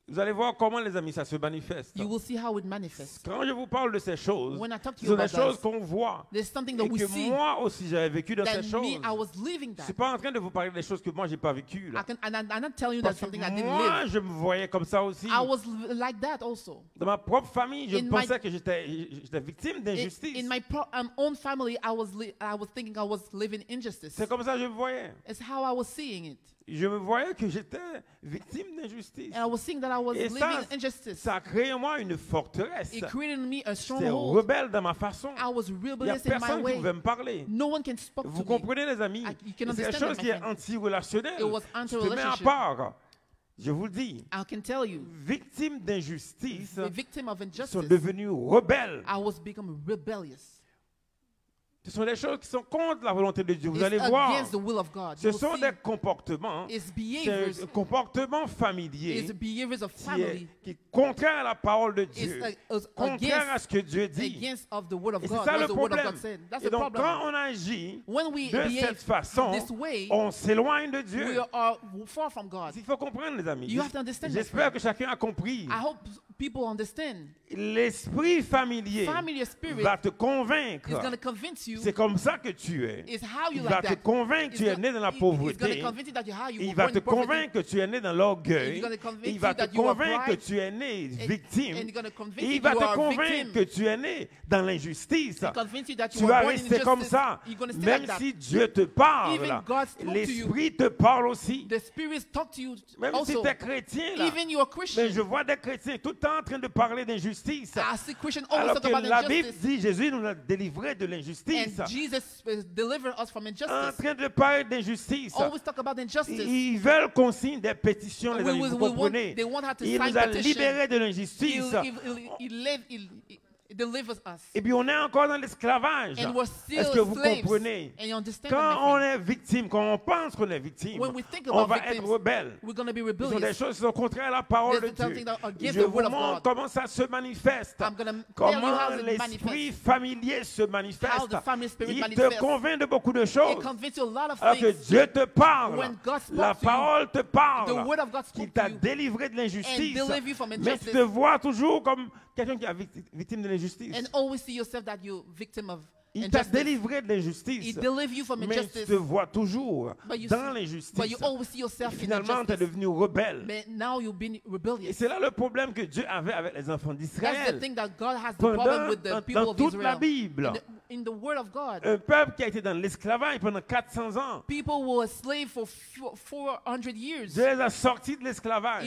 Vous allez voir comment, les amis, ça se manifeste. You will see how it manifests. Quand je vous parle de ces choses, When I talk to ce you sont des about choses that, qu'on voit. there's something Et that we que see moi aussi, j'avais vécu dans that ces choses. me, I was living Je ne that. suis pas en train de vous parler des choses que moi, je n'ai pas vécues. là. I'm not telling you that's Parce que something I didn't moi, live. je me voyais comme ça aussi. I was like that also. Dans ma propre famille, je In pensais que j'étais victime d'injustice. In my own family, I was thinking I was living injustice. C'est comme ça que je me voyais. It's how I was seeing it. Je me voyais que j'étais victime d'injustice. And I was seeing that I was Et living ça, in injustice. ça a créé en moi une forteresse. It created in me a J'étais stronghold. rebelle dans ma façon. I was Il n'y a rebellious in my personne qui way. pouvait me parler. No one can speak Vous to me. comprenez, les amis? You can C'est quelque understand chose that, qui my est friend. anti-relationnel. It was Je te mets à anti-relationship. part. Je vous le dis. I can tell you, Victimes d'injustice the victim of sont injustice, devenus rebelles. I was becoming rebellious. Ce sont des choses qui sont contre la volonté de Dieu. Vous It's allez voir. against the will of God. Ce You will sont see des comportements. It's C'est behaviors. un comportement familier It's the behaviors of qui family. est contraire à la parole de It's Dieu, against contraire à ce que Dieu dit. against of the word of Et c'est God. ça What le the word of problème. God said. That's Et the donc, problem. quand on agit When we de cette behave façon, this way, on s'éloigne de we Dieu. are far from God. Il faut comprendre, les amis. You have to understand, my J'espère friend. que chacun a compris. I hope people understand. L'esprit familier Family spirit va te convaincre. is going to convince you. C'est comme ça que tu es. Is how you Il like va te that. convaincre que tu es né dans la He's going to pauvreté. convince you that how you Il were va born te in poverty. convaincre que tu es né dans l'orgueil. He's gonna convince Il va you te that you are convaincre que pride. tu es né victime. And he's going to convince Il you va you te are a convaincre que victim. tu es né dans l'injustice. He convince you that you Tu were vas born in rester comme injustice. ça. You're going to stay Même like that. si Dieu te parle, Even God spoke to you. l'Esprit te parle aussi. The spirits talk to you Même si also. tu es chrétien, là. Even you are Christian. Mais je vois des chrétiens tout le temps en train de parler d'injustice. I see Christians always Alors talk que about la Bible injustice. dit Jésus nous a délivrés de l'injustice. And Jesus delivered us from En injustice. train de parler d'injustice. Always talk about injustice. Ils veulent qu'on signe des pétitions, les amis, vous comprenez. They want her to Il sign nous a petition. libérés de l'injustice. He delivers us. Et puis on est encore dans l'esclavage. And we're still Est-ce que vous slaves. comprenez? And you understand Quand that, my on friend? est victime, quand on pense qu'on est victime, When we think on about va victims, être rebelle. we're going to be Ce sont des rebellious. choses qui sont contraires à la parole de There's Dieu. something that against Je the vous word of montre God. comment ça se manifeste. I'm going to tell you Comment how it l'esprit manifests. familier se How manifeste. the family spirit Il te manifests. convainc de beaucoup de It choses. convinces you a lot of Alors que things. Dieu te parle, When God spoke la to you, parole te The parle, word of God qu'il spoke t'a to you délivré de l'injustice. and deliver you from Mais injustice. tu te vois toujours comme quelqu'un qui est victime de l'injustice. And always see yourself that you're victim of Il t'a injustice. délivré de He l'injustice. delivers you from Mais tu injustice. te vois toujours But you dans see- But l'injustice. you always see yourself Et in finalement, tu es injustice. devenu rebelle. But now you've been Et rebellious. c'est là le problème que Dieu avait avec les enfants That's the d'Israël. thing that God has the problem Pendant with the people dans of toute la Israel. Bible, In the word of God, un peuple qui a été dans l'esclavage pendant 400 ans, people were slaves for 400 years. Dieu les a sortis de l'esclavage.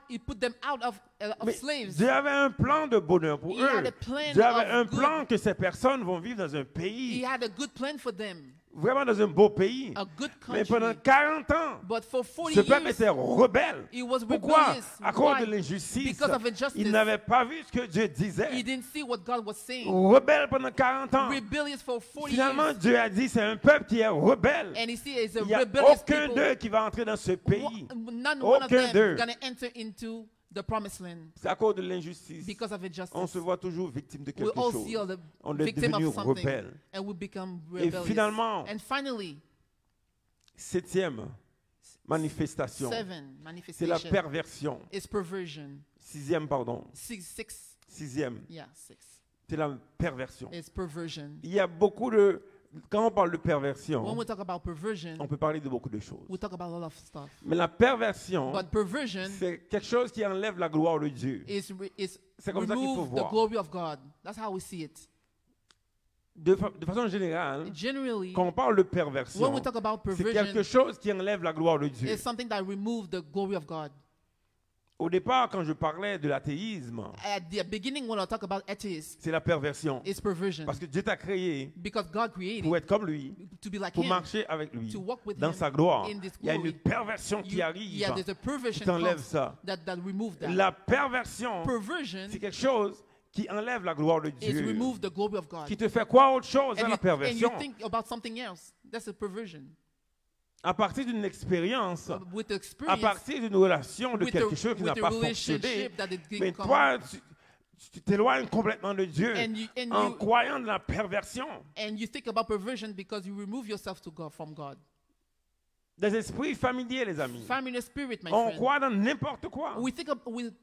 He put them out of Mais slaves. Dieu avait un plan de bonheur pour He eux. had a plan Dieu avait of un good. plan que ces personnes vont vivre dans un He pays had a good plan for them. vraiment dans un beau pays. a good Mais pendant country. 40 ans, But for 40 ce peuple years, était rebelle. he was Pourquoi? rebellious. À cause de Why? l'injustice. Because of injustice. Il n'avait pas vu ce que Dieu He disait. didn't see what God was saying. Rebelle pendant 40 ans. Rebellious for 40 Finalement, years. Dieu a dit, c'est un peuple qui est rebelle. And he see it's a Il n'y a rebellious aucun people. d'eux qui va entrer dans ce pays. None one of Aucun them d'eux. is going to enter into the promised land C'est à cause de l'injustice. because of On injustice. se voit toujours victime de We quelque all chose. see all the On est victim devenu of something rebelle. and we become Et rebellious. finalement, And finally, 7e manifestation, seven c'est la manifestation perversion. is perversion. 6e, pardon. Six, 6e, yeah, six c'est la perversion. is perversion. Il y a beaucoup de... Quand on parle de When perversion, we talk about perversion, on peut parler de beaucoup de choses. we talk about a lot of stuff. Mais la perversion, But perversion c'est quelque chose qui enlève la gloire de Dieu. is C'est comme ça qu'il faut remove the voir. glory of God. That's how we see it. De façon générale, Generally, quand on parle de when perversion, we talk about c'est quelque perversion, chose qui enlève la gloire de Dieu. it's something that removes the glory of God. Au départ, quand je parlais de l'athéisme, At the beginning, when I talk about atheism, c'est la perversion. it's perversion. Parce que Dieu t'a créé Because God created pour être comme lui, to be like pour Him, marcher avec lui to walk with dans Him sa gloire. in this Il y a glory. une perversion qui arrive Yeah, there's a qui perversion t'enlève comes ça. that remove that. La perversion, Perversion c'est quelque chose qui enlève la gloire de is Dieu. remove the glory of God. Qui te fait quoi autre chose à la And you perversion? think about something else. That's a perversion. À partir d'une expérience, With à experience, partir d'une relation de with quelque chose qui n'a a pas fonctionné, relationship that it mais didn't come. toi, tu t'éloignes complètement de Dieu And en you- croyant de la perversion. And you think about perversion because you remove yourself to God from God. Des esprits familiers, les amis. Family spirit, my On friend. croit dans n'importe quoi. We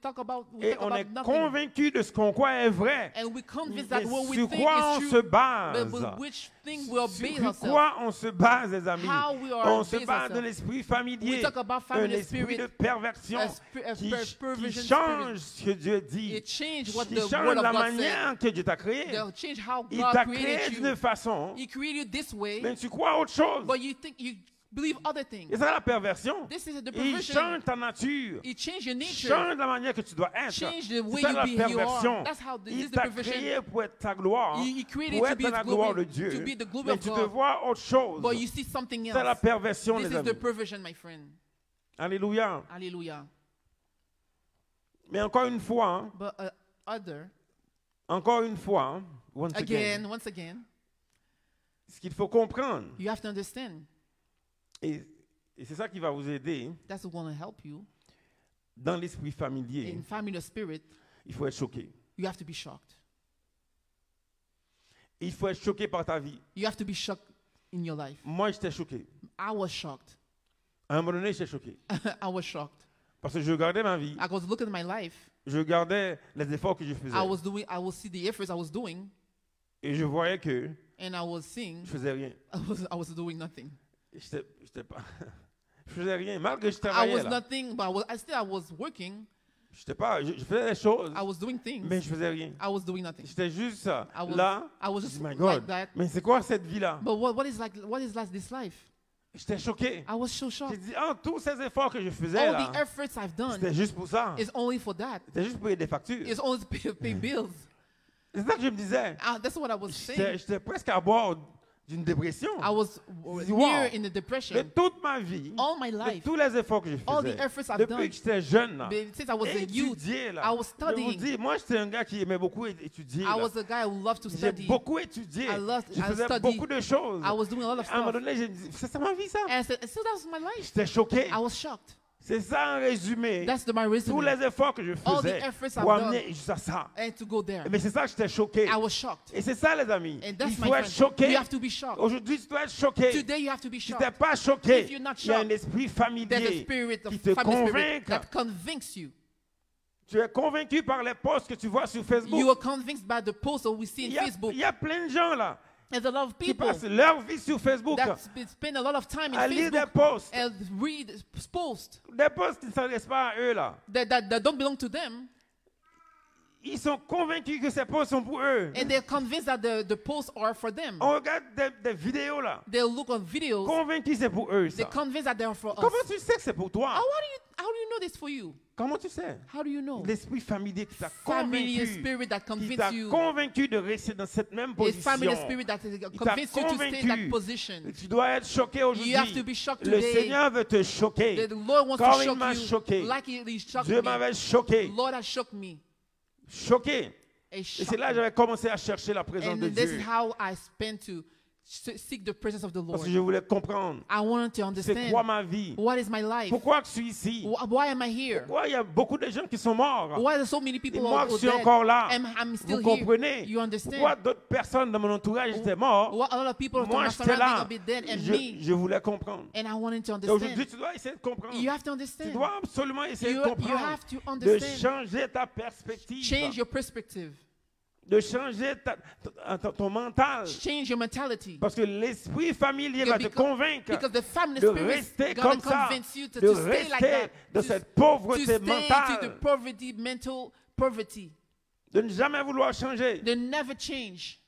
talk about Et on est nothing. convaincu de ce qu'on croit est vrai. And we convinced Mais that what we sur think quoi on is se true. base? But which thing we are based Sur ourselves. quoi on se base, les amis? How we are On se based base de ourselves. l'esprit familier. We talk about Un family esprit spirit, de perversion a qui perversion change ce que Dieu dit. It changed what Qui the change word of la God said. manière que Dieu t'a créé. They'll change how Il God t'a created créé d'une you. façon, He created you this way, mais tu crois autre chose. but you think you believe other things. Et ça, la perversion. This is the Il perversion. change ta nature. It changed your Il nature. change la manière que tu dois être. Change the way C'est ça you la be, you are. perversion. That's how this Il is the t'a perversion. créé pour être ta gloire, He created pour to être be dans His la gloire de glory, Dieu. to be the glory Mais of tu te God. vois autre chose. But you see something C'est la else. perversion, This les is the amis. perversion, my friend. Alléluia. Hallelujah. Mais encore une fois, hein, But encore une fois, hein, once once again, ce qu'il faut comprendre, you have to understand. et c'est ça qui va vous aider, That's what's going to help you. dans l'esprit familier, In family spirit, il faut être choqué. you have to be shocked. Il faut être choqué par ta vie. You have to be shocked in your life. Moi, j'étais choqué. I was shocked. À un moment donné, j'étais choqué. I was shocked. Parce que je regardais ma vie, I was looking at my life. je regardais les efforts que je faisais. I was see the efforts I was doing, Et je voyais que and I was seeing je faisais rien. I was doing nothing. J'étais pas... je faisais rien. Malgré que je I travaillais was là. nothing, but I was working. Je faisais des choses, I was doing things. mais je faisais rien. I was doing nothing. J'étais juste I was, là. I was Je just dis, my like God, that. mais c'est quoi cette vie-là? But what is this life? J'étais choqué. I was so J'ai shocked. dit, tous ces efforts que je faisais All là, the efforts I've done c'était juste pour ça. is only for that. C'était juste pour payer des factures. It's only to pay bills. C'est ça que je me disais. That's what I was saying. J'étais presque à bord d'une dépression. I was dis, wow. near in the De depression. toute ma vie, All my de life, tous les efforts que je all the faisais, efforts I've depuis done, que j'étais jeune, là, but since I was a youth, étudier, là, I was je vous studying. dis, moi j'étais un gars qui aimait beaucoup étudier. I là. was a guy who loved to J'ai study. beaucoup étudié. Je faisais studied. beaucoup de choses. I was doing a lot of À un moment stuff. donné, j'ai dit, c'est ma vie ça. And so that was my life. J'étais choqué. I was shocked. C'est ça en résumé. That's my Tous resume. les efforts que je All the faisais efforts pour I've amener jusqu'à ça. And to go there. Mais c'est ça que j'étais choqué. I was shocked. Et c'est ça, les amis. And that's Il my faut être friend. choqué. You have to be shocked. Aujourd'hui, tu dois être choqué. Today you have to be Si tu shocked. n'es pas choqué, If you're not il y a un shocked, esprit There's a familier spirit of qui te family spirit convainc. that convinces you. Tu es convaincu par les posts que tu vois sur Facebook. You are convinced by the posts that we see Il in y a, Facebook. il y a plein de gens là There's a lot of qui people passent leur vie sur Facebook that spend a lot of time in à lire des Facebook posts. and read posts Des posts qui ne s'adressent pas à eux là. that don't belong to them. ils sont convaincus que ces postes sont pour eux. And they're convinced that the posts are for them. On regarde des vidéos là. They look on videos. Convaincus c'est pour eux ça. They're convinced that they're for us. Comment tu sais que c'est pour toi? How do you know this for you? Comment tu sais? How do you know? L'esprit familier qui t'a Familiar convaincu. spirit that Qui convinced t'a you. convaincu de rester dans cette même A position. familiar spirit that convinced you to stay in that position. Tu dois être choqué aujourd'hui. You have to be shocked Le today. Seigneur veut te choquer. The Lord wants Comme to il m'a shock choqué. you like he shocked Dieu me. m'avait choqué. The Lord has shocked me. Choqué. A Et shock c'est là que me. j'avais commencé à chercher la présence And de this Dieu. is how I spent to seek the presence of the Parce Lord. que je voulais comprendre. I wanted to C'est understand quoi ma vie? what is my life. Pourquoi je suis ici? Why am I here? Pourquoi il y a beaucoup de gens qui sont morts? Why are so many Et people moi are qui suis dead? encore là. And I'm still Vous comprenez? here. You understand? Pourquoi d'autres personnes dans mon entourage étaient mortes? What a lot of people Moi, are j'étais surrounding là. a bit dead and me. Je voulais comprendre. And I wanted to Et aujourd'hui, understand. tu dois essayer de comprendre. You have to Tu understand. dois absolument essayer de You comprendre. have to De understand. changer ta perspective. Change your perspective. De changer ton mental. Change your mentality. Parce que l'esprit familier va te Because convaincre the family de spirit rester is going comme to ça, convince you to de stay like rester that. dans cette pauvreté To stay to the mentale, poverty, mental poverty. de ne jamais vouloir changer. They never change.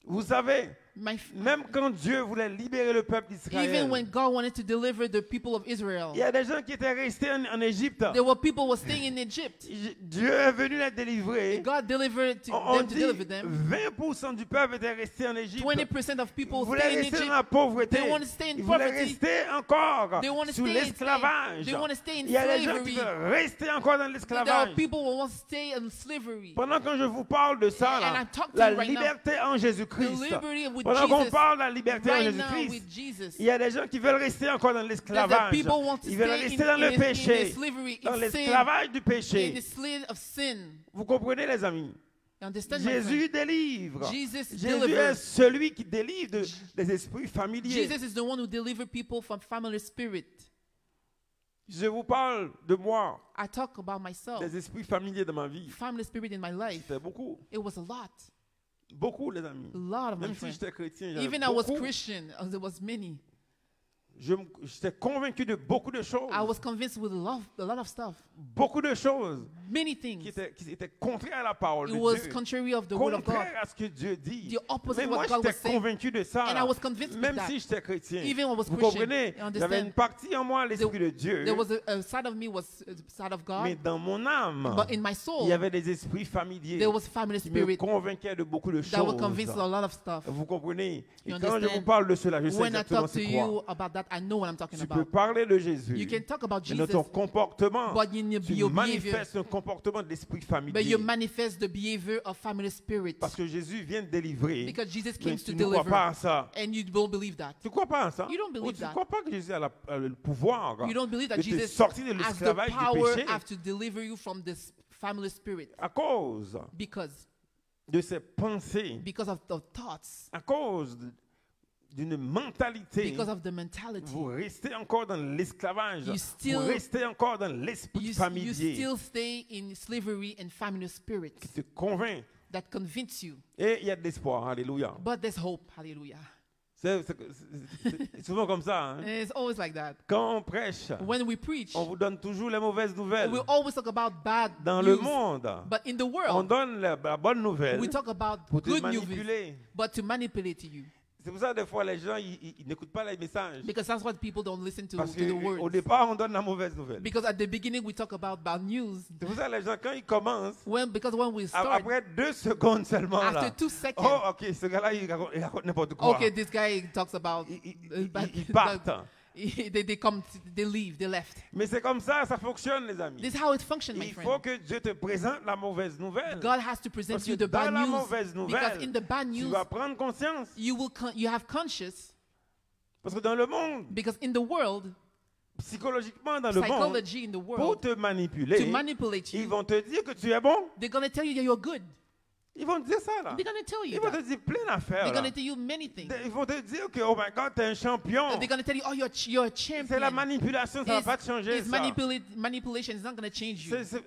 Vous savez, My, même quand Dieu voulait libérer le peuple d'Israël, even when God wanted to deliver the people of Israel, il y a des gens qui étaient restés en Égypte. there were people who were staying in Egypt. Dieu est venu les délivrer. God delivered On them to dit deliver them. 20% du peuple était resté en Égypte. 20% of Ils people voulaient stay in rester dans Egypt. la pauvreté. They want to stay in Ils voulaient poverty. rester encore They want to sous stay in l'esclavage. They want to stay in Il y a des gens qui slavery. veulent rester encore dans There l'esclavage. are people who want to stay in slavery. Pendant que je vous parle de ça, là, And I talk to la you right now. liberté en Jésus-Christ. The liberty with Pendant qu'on Jesus. parle de la liberté en Right now Jésus-Christ, with Jesus. il y a des gens qui veulent rester encore dans That the l'esclavage. people want to Ils veulent stay rester dans le in péché, the slavery, dans in sin, l'esclavage du in péché. the slave of sin. Vous comprenez, les amis? You understand, my friend? Jésus délivre. Jesus Jésus est delivers. celui qui délivre des esprits familiers. Jesus is the one who delivers people from family spirit. Je vous parle de moi, I talk about myself. des esprits familiers de ma vie. Family spirit in my life. C'était beaucoup. It was a lot. Beaucoup, les amis. A lot of my Même si friends. j'étais chrétien, j'avais Even I was beaucoup. Christian, there was many. J'étais convaincu de beaucoup de choses. I was convinced with a lot of stuff. Beaucoup de choses Many things. qui étaient contraires à la parole It de was Dieu. contrary of the word of God. Contraire à ce que Dieu dit. The opposite Mais of moi, what God was j'étais saying. convaincu de ça. And là. I was convinced with Même that. si j'étais chrétien. Even when I was Vous Christian, comprenez? you understand? J'avais une partie en moi, l'Esprit de Dieu. There was a side of me was a side of Mais God, dans mon âme, but in my il soul, y avait des esprits familiers there was family qui me spirit convainquaient de beaucoup de that were choses. convinced of a lot of stuff. Vous comprenez? Et You quand je understand? vous parle de cela, je sais When I exactement talk to c'est you quoi. about that, I know what I'm talking Tu peux about. parler de Jésus, You can talk about mais dans Jesus, ton comportement, but in tu your behavior, manifestes un comportement de l'esprit but familier. you manifest the behavior of family spirit. Parce que Jésus vient de délivrer. Because Jesus Mais came tu to ne crois deliver. pas à ça. And you don't believe that. Tu ne crois pas à ça? You don't believe Ou tu that. ne crois pas que Jésus a le pouvoir You don't believe that de te Jesus sortir de has the l'esclavage du power péché to deliver you from this family spirit. à cause Because de ses pensées, of the thoughts, à cause d'une mentalité. because of the mentality. Vous restez encore dans l'esclavage. You still- Vous restez encore dans l'esprit You familier still stay in slavery and family spirit qui te convainc. that convince you. Et il y a de l'espoir. Alléluia. But there's hope. Hallelujah. C'est souvent comme ça. hein. And it's always like that. Quand on prêche, When we preach, on vous donne toujours les mauvaises nouvelles. we always talk about bad Dans le news. monde, But in the on world, donne la bonne nouvelle we talk about pour te good news, manipuler. but to manipulate you. C'est pour ça que des fois les gens ils n'écoutent pas les messages. Because that's what people don't listen to Parce the qu'au words. départ, on donne la mauvaise nouvelle. Because at the beginning we talk about bad news. C'est pour ça que les gens, quand ils commencent, Because when we start, après 2 secondes seulement, after là, 2 seconds, oh, ok, ce gars-là, il raconte n'importe quoi. okay, this guy talks about Ils bad- partent. they leave, they left. Mais c'est comme ça fonctionne, les amis. This is how it functions, my Il faut friend. que Dieu te présente la mauvaise nouvelle. God has to present Parce que you the dans bad la news. mauvaise Because nouvelle, in the bad tu news, vas prendre conscience. you have conscious. Parce que dans le monde, Because in the world, psychologiquement dans le monde, psychology in the pour world, te manipuler, to manipulate ils you, vont te dire que tu es bon. they're going to tell you that you're good. Ils vont te dire ça, là. They're going to tell Ils you vont te that. dire plein d'affaires, They're là. going to tell you many things. Ils vont te dire que, oh my God, t'es un champion. They're going to tell you, oh, you're a C'est la champion. manipulation, ça ne va pas te changer, It's ça. manipulation is not going to change you. C'est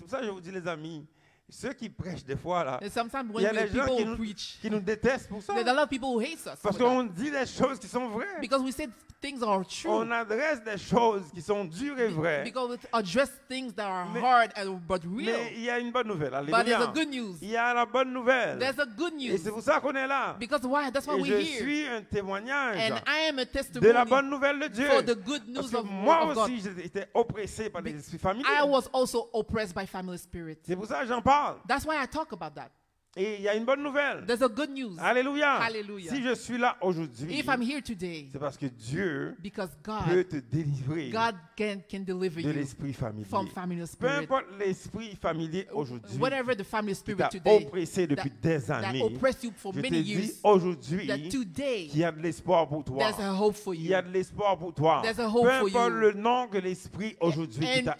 pour ça que je vous dis, les amis, Ceux qui prêchent des fois là, And sometimes il y a when des gens people qui nous, preach, qui nous détestent pour ça. there's a lot of people who hate us Parce for that. qu'on dit des choses qui sont vraies. Because we say things are true. On adresse des choses qui sont dures et vraies. Because we address things that are Mais- hard but real. Mais il y a une bonne nouvelle. But there's a Alléluia. good news. Il y a la bonne nouvelle. There's a good Et news. c'est pour ça qu'on est là. Because why? That's why Et we're je here. suis un témoignage And I am a de testimony la bonne nouvelle de Dieu. for the good Parce news que of moi God. aussi, j'étais oppressé par les esprits familiers. I was also oppressed by family spirit. C'est pour ça que j'en parle. That's why I talk about that. Et il y a une bonne nouvelle. There's a good news. Alléluia. Hallelujah. Si je suis là aujourd'hui, If I'm here today, c'est parce que Dieu because peut God, te délivrer God can deliver de you l'esprit familier. from family Peu spirit. importe l'esprit familier aujourd'hui Whatever the family qui spirit t'a today oppressé depuis des that années, oppressed you for je te many dis years, aujourd'hui that today qu'il y a de l'espoir pour toi. there's a hope for Il y a you. de l'espoir pour toi. There's a hope Peu for importe you. le nom que l'esprit aujourd'hui qui And t'a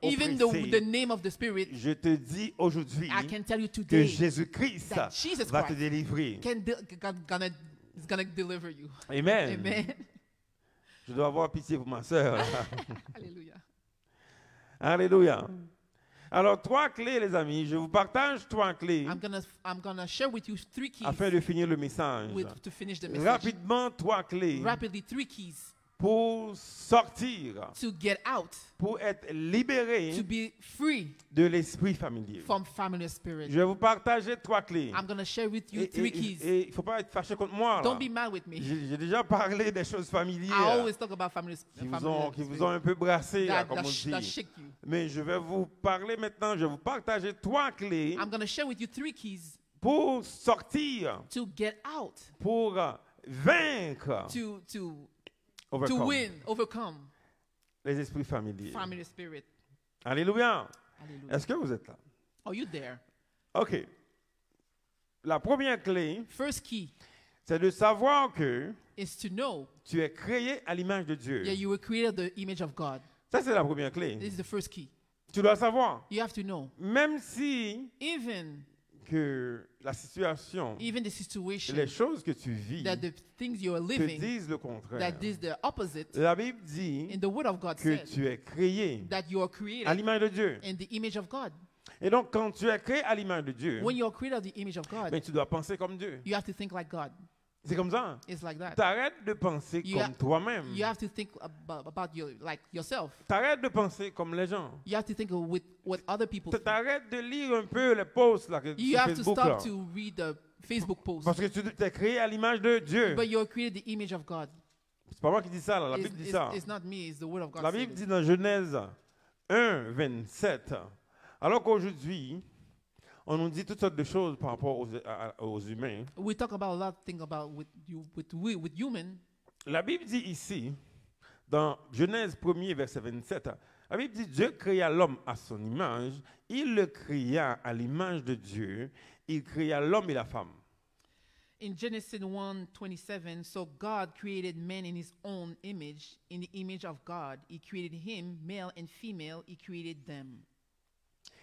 even oppressé, the name of the spirit, je te dis aujourd'hui I can tell you que today Jésus-Christ that Jesus va te Christ délivrer. is gonna deliver you. Amen. Amen. Je dois avoir pitié pour ma sœur. Hallelujah. Alléluia. Alors, 3 clés, les amis. Je vous partage 3 clés I'm gonna share with you 3 keys afin de finir le message. to finish the message. Rapidement, 3 clés Rapidly, 3 keys pour sortir, to get out, pour être libéré to be free de l'esprit familier. from family spirit. Je vais vous partager 3 clés. I'm gonna share with you Et 3 keys. il ne faut pas être fâché contre moi. là. Don't be mad with me. J'ai déjà parlé des choses I familières always talk about family qui family vous ont un peu brassé, là, that, comme that, on that dit. shake you. Mais je vais vous parler maintenant, je vais vous partager 3 clés I'm gonna share with you 3 keys pour sortir, to get out, pour vaincre, to overcome overcome les esprits familiers. family spirit. Alléluia. Hallelujah. Est-ce que vous êtes là? Are you there? OK. La première clé, First key c'est de savoir que is to know tu es créé à l'image de Dieu. that you were created the image of God. Ça, c'est la première clé. This is the first key. Tu dois savoir. You have to know. Même si Even que la situation, the situation les choses que tu vis that the things you are te living, disent le contraire. that is the opposite, La Bible dit in the word of God que said tu es créé that you are à created l'image de Dieu. in the image of God. Et donc, quand tu es créé à l'image de Dieu, When you are created in the image of God, ben, tu dois penser comme Dieu. you have to think like God. C'est comme ça. It's like that. T'arrêtes de penser You comme have- toi-même. You have to think about yourself. T'arrêtes de penser comme les gens. You have to think of with what other people think. T'arrêtes de lire un peu les posts là, You sur have to Facebook. Là. stop to read the Facebook post. Parce que tu es créé à l'image de Dieu. But you're created the image of God. C'est pas moi qui dis ça, là. La It's, Bible dit ça. it's not me, it's the word of God. La said Bible it. dit dans Genèse 1, 27, alors qu'aujourd'hui, on nous dit toutes sortes de choses par rapport aux humains. We talk about a lot of things about with human. La Bible dit ici, dans Genèse 1er, verset 27, la Bible dit Dieu créa l'homme à son image, il le créa à l'image de Dieu, il créa l'homme et la femme. In Genesis 1:27, so God created man in his own image, in the image of God. He created him, male and female, he created them.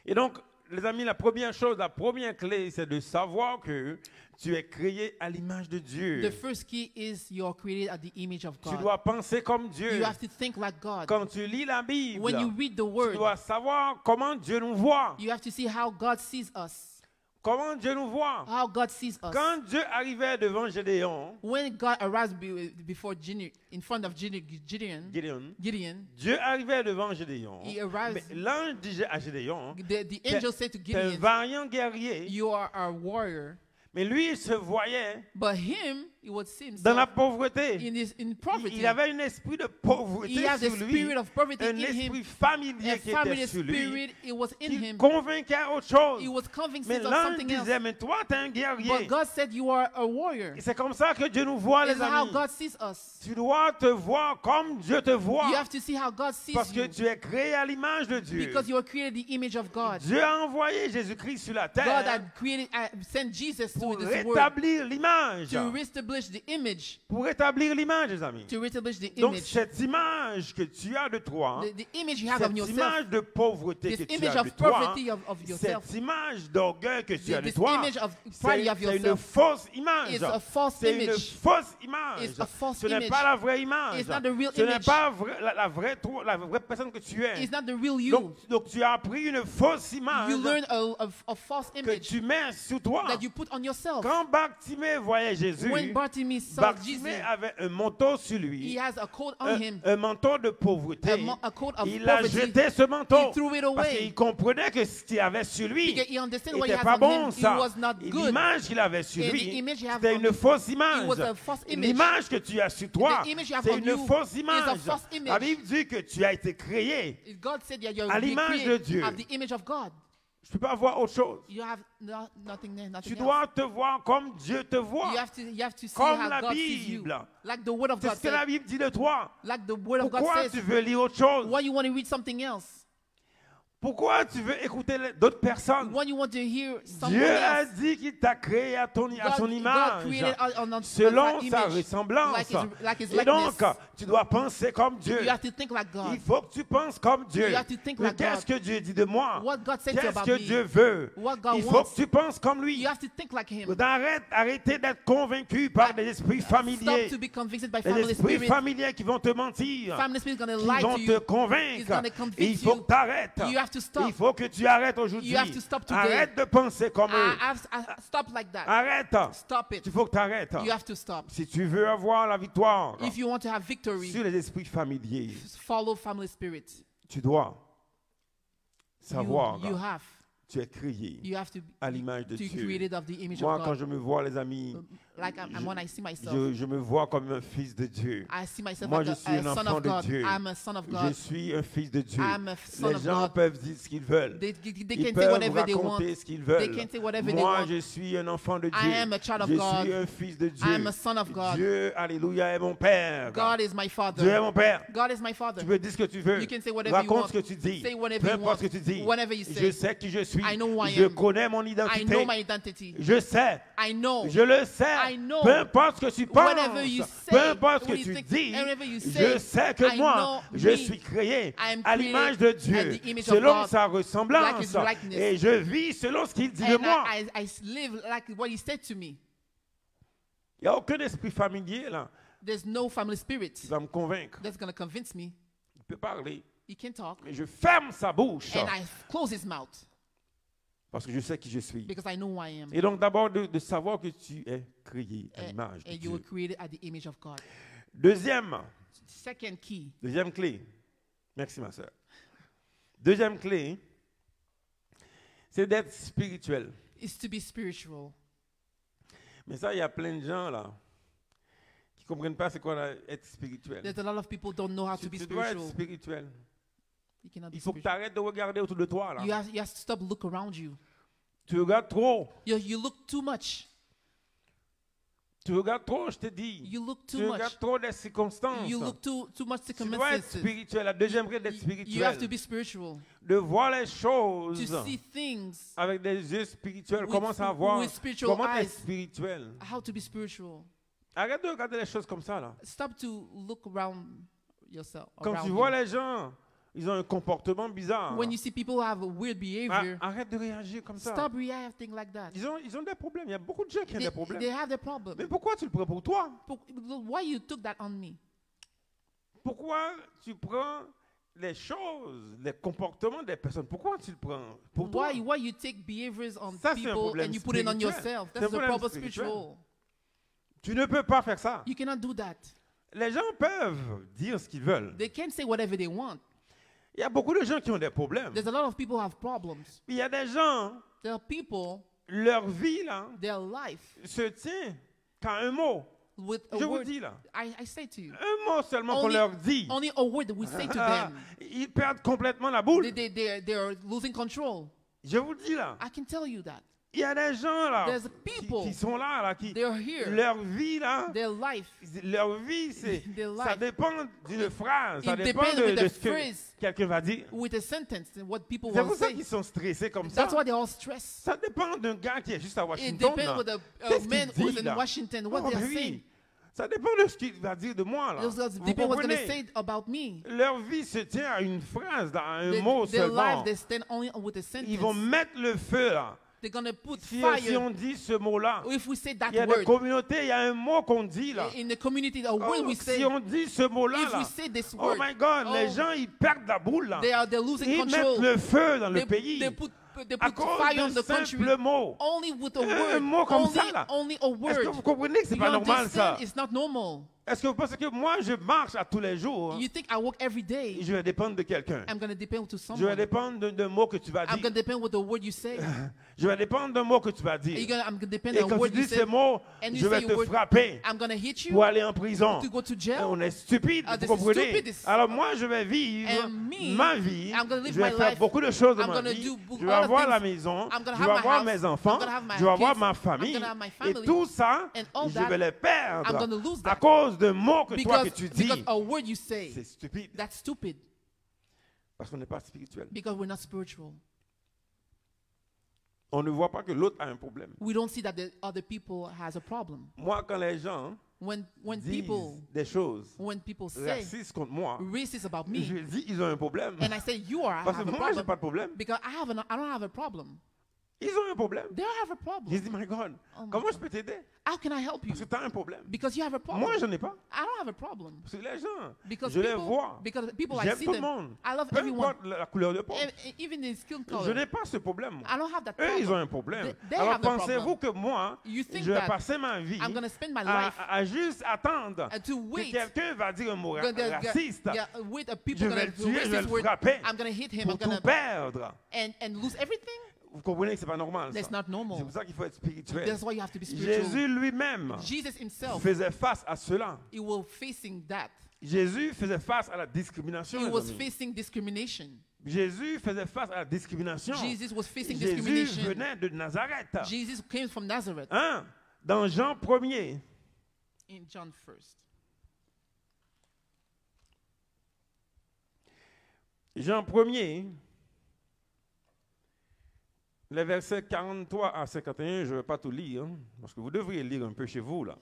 Et donc, les amis, la première chose, la première clé, c'est de savoir que tu es créé à l'image de Dieu. The first key is you are created at the image of Tu God. dois penser comme Dieu. You have to think like God. Quand tu lis la Bible, When you read the tu word, dois savoir comment Dieu nous voit. you have to see how God sees us. Comment Dieu nous voit. How God sees us. Quand Dieu arrivait devant Gédéon, When God arrives before in front of Gideon, Dieu arrivait devant Gédéon. He arrives- Mais l'ange disait à Gédéon, the angel said to t'es un Gideon, vaillant guerrier. you are a warrior. Mais lui, il se voyait But him, he would see dans la himself pauvreté. in poverty. Il avait un esprit de pauvreté He had the sur lui. spirit of poverty Un in him. esprit familier A qui family était sur lui. spirit, it was in Qui him. convainquait à autre chose. He was convinced Mais of l'ange something else. disait, mais toi, tu es un guerrier. But God said you are a warrior. Et c'est comme ça que Dieu nous voit, This les is how amis. God sees us. Tu dois te voir comme Dieu te voit. You have to see how God sees Parce que you. tu es créé à l'image de Dieu. Because you are created the image of God. Dieu a envoyé Jésus-Christ sur la God terre had sent Jesus to pour this world rétablir l'image. to reestablish the image. Pour rétablir l'image, les amis. To reestablish the Donc, image. cette image que tu as de toi, The image you have of cette yourself. image de pauvreté que This tu image as de of toi, poverty of yourself. cette image d'orgueil que tu as de This toi, image of pride you have c'est une yourself. fausse image. It's a false C'est une image. fausse image. It's a false Ce n'est image. pas la vraie image. It's not the real Ce n'est image. pas la vraie personne que tu es. It's not the real you. Donc tu as appris une fausse image You learn a false que image tu mets sur toi. that you put on yourself. Quand Bartimée voyait Jésus, When Bartimaeus saw Bartimée Jesus, avait un manteau sur he lui, has a coat on him, un manteau de pauvreté. a coat of Il a poverty. jeté ce manteau He threw it parce away. qu'il comprenait que ce qu'il avait sur lui Because he understood what he n'était has pas on bon, him, ça. it was not Et good. l'image qu'il avait sur And lui, the image you have c'était on une him, fausse image. it was a false image. L'image que tu as sur toi, The image you have c'est on une you fausse is a image. false image. La Bible dit que tu as été créé. God said that you're À l'image de Dieu. of the image of God. Je ne peux pas voir autre chose. You have nothing there, nothing Tu else. dois te voir comme Dieu te voit. You have to see Comme how la God sees you. Bible. Like the word of C'est God ce que la says. Bible dit de toi. Like the word of God Pourquoi says. tu veux lire autre chose? Why you want to read something else? Pourquoi tu veux écouter d'autres personnes? Why you want to hear someone Dieu a else? dit qu'il t'a créé à son God image, created on selon that sa image, ressemblance. like his Et donc, likeness. tu dois penser comme Dieu. You have to think like God. Il faut que tu penses comme Dieu. You have to think Mais like qu'est-ce God. que Dieu dit de moi? What God said Qu'est-ce about que me. Dieu veut? What God Il faut wants. que tu penses comme lui. You have to think like him. Arrêtez d'être convaincu par des esprits Stop familiers. to be convinced by Les family esprits spirit. familiers qui vont te mentir. Family spirit is going to Qui lie vont to te you. convaincre. It's gonna convict Et il faut you. que tu arrêtes. You have to stop. Il faut que tu arrêtes aujourd'hui. You have to stop today. Arrête de penser comme eux. Stop like that. Arrête. Stop it. Il faut que tu arrêtes. You have to stop. Si tu veux avoir la victoire If you want to have victory, sur les esprits familiers, follow family spirit. tu dois savoir You have. tu es créé You have to à l'image de be Dieu. created of the image Moi, of quand God. je me vois, les amis, Like when I see myself, je me vois comme un fils de Dieu. I see myself Moi, like je suis un a son enfant of de God. Dieu. I'm a son of Je God. suis un fils de Dieu. I'm a son Les of gens God. peuvent dire ce qu'ils veulent. They Ils can say peuvent whatever they want. raconter ce qu'ils veulent. They can say whatever they Moi, want. je suis un enfant de Dieu. I am a child of je God. suis un fils de Dieu. I am a son of God. Dieu, alléluia, est mon Père. God is my Dieu est father. mon Père. God is my father. Tu peux dire ce que tu veux. You can say whatever you Raconte want. ce que tu dis. Say whatever Peu you importe want. ce que tu dis. Whatever you Je say. sais qui je suis. I know who I Je am. connais mon I identité. know my identity. Je sais. I know. Je le sais. I know. Peu importe ce que tu penses. Whatever you say, Peu importe ce what que you tu think, dis. whatever you Je say, sais que I moi, know je me. suis créé I am à created l'image de at Dieu. the image of Selon God, sa like ressemblance. his likeness. Et je vis selon ce qu'il dit de And moi. I live like what he said to me. Il n'y a aucun esprit familier là There's no family spirit qui va me convaincre. that's going to convince me. Il peut parler. He can talk. Mais je ferme sa bouche. And I close his mouth Parce que je sais qui je suis. because I know who I am. Et donc d'abord de savoir que tu es créé à l'image de And you were Dieu. created at the image of God. Deuxième clé. Merci ma soeur. Deuxième clé, c'est d'être spirituel. Is to be spiritual. Mais ça, il y a plein de gens là qui ne comprennent pas c'est quoi être spirituel. There's a lot of people don't know how to be Tu dois être spiritual. spirituel. You cannot be Il faut que tu spiritual. arrêtes de regarder autour de toi là. You have to stop look around you. Tu regardes trop. You look too much. Tu regardes trop, je te dis. You look Tu too much. regardes trop des circonstances. You look too much Tu dois être circumstances. spirituel. La deuxième clé d'être You have to spirituel. be spiritual. De voir les To choses see things. avec des yeux spirituels. With- Comment savoir with spiritual comment être eyes. spirituel. How to be spiritual. Arrête de regarder les choses comme ça là. Stop to look around yourself. Quand around tu vois you. les gens, ils ont un comportement bizarre. When you see people have a weird behavior, Arrête de réagir comme ça. stop reacting like that. Ils ont des problèmes. Il y a beaucoup de gens qui ont des problèmes. They have their problem. Mais pourquoi tu le prends pour toi? Why you took that on me? Pourquoi tu prends les choses, les comportements des personnes? Pourquoi tu le prends pour toi? Why you take behaviors on Ça, c'est un people problème and you put it on spirituel. yourself? C'est un That's the problème problem spirituel. spiritual. Tu ne peux pas faire ça. You cannot do that. Les gens peuvent dire ce qu'ils veulent. They can say whatever they want. Il y a beaucoup de gens qui ont des problèmes. There's a lot of people who have problems. Il y a des gens, There are people, leur vie là, their life se tient qu'à un mot. with a Je vous word. dis là. I say to you, Un mot seulement qu'on Only- leur dit. only a word that we say to Ah, them. ils perdent complètement la boule. They're losing control. Je vous dis là. I can tell you that. Il y a des gens là There's people. qui sont là, qui They're here. leur vie là, Their life. leur vie Their ça life. dépend d'une phrase, ça It dépend depends with de the ce que phrase. quelqu'un va dire. With a sentence, and what people C'est will pour ça say. qu'ils sont stressés comme ça. That's why they're all stressed. Ça dépend d'un gars qui est juste à It Washington. depends là. with a Qu'est-ce man qu'il who's dit, in là? Washington, what Oh, they're mais oui. saying. Ça dépend de ce qu'il va dire de moi là. It Vous depends what's going to comprenez? say about me. Leur vie se tient à une phrase, à un mot Their seulement. life, they stand only with a sentence. Ils vont mettre le feu là. They're going to put Si fire. on dit ce mot-là, If we say that il y a des word, communautés, il y a un mot qu'on dit là. in the community, a word Oh, we say, si on dit ce mot-là, if là, we say this oh word, my God, oh, les gens ils perdent la boule là. they're losing Ils control. mettent le feu dans le They, pays they put à cause fire on d'un the country simple mot. only with a Un word. mot comme only, ça, là. only a Est-ce que word. vous comprenez que c'est You pas normal ça? understand? It's not normal. Est-ce que vous pensez que moi je marche à tous les jours You think I work every day? et je vais dépendre de quelqu'un? I'm going to depend to Je vais someone. dépendre d'un mot que tu vas I'm dire. going to depend with the word you say. Je vais dépendre d'un mot que tu vas I'm dire. going to depend Et on quand what tu you dis say. ces mots, And you je vais say te your word, frapper I'm going to hit you pour aller en prison. to go to jail. On est stupide, Ah, vous this is comprenez? stupid, this- Alors moi, je vais vivre And me, ma vie. I'm gonna live Je vais my faire life. beaucoup de choses dans I'm ma gonna vie. do Je vais other avoir things. la maison. I'm gonna Je have vais my avoir house. mes enfants. I'm gonna have my Je vais avoir kids. ma I'm famille. gonna have my Et family. tout ça, And all je that, vais les I'm perdre gonna lose à that. cause d'un mot que toi que tu dis. Because a word you say, C'est stupide. that's stupid. Parce qu'on n'est pas spirituel. Because we're not spiritual. On ne voit pas que l'autre a un problème. We don't see that the other people has a problem. Moi, quand les gens When disent people des choses say racistes contre moi, racist about me, je dis ils ont un problème. and I say you are, I Parce que have a moi, j'ai problem. pas de problème. Because I don't have a problem. Ils ont un problème. They have a problem. Je dis, my God, Oh my comment God. je peux t'aider? How can I help you? Parce que tu as un problème. Because you have a problem. Moi, je n'ai pas. I don't have a problem. Parce que les gens, Because je les people, vois. because people I J'aime see tout le them. monde. I love Peu everyone. importe la couleur de peau. Even in skin Je color. n'ai pas ce problème. I don't have that Eux, ils ont problem. un problème. They Alors have the pensez-vous que moi, You think je vais that passer ma vie I'm going to spend my à, life à juste attendre to que wait. quelqu'un va dire un mot raciste. Wait, people Je vais gonna le do tuer, je vais racist le word. frapper I'm going to hit him. pour I'm tout going to perdre. and lose everything. Vous comprenez que c'est pas normal. That's Ça. not C'est normal. pour ça qu'il faut être spirituel. That's why you have to be spiritual. Jésus lui-même Jesus himself, faisait face à cela. he was facing that. Jésus faisait face à la discrimination. He les was amis. facing discrimination. Jésus faisait face à la discrimination. Jesus was facing Jésus discrimination. venait de Nazareth. Jesus came from Nazareth. Hein? Dans Jean 1er, In John 1st. Jean 1er, les versets 43 à 51, je ne vais pas tout lire, hein, parce que vous devriez lire un peu chez vous. Là.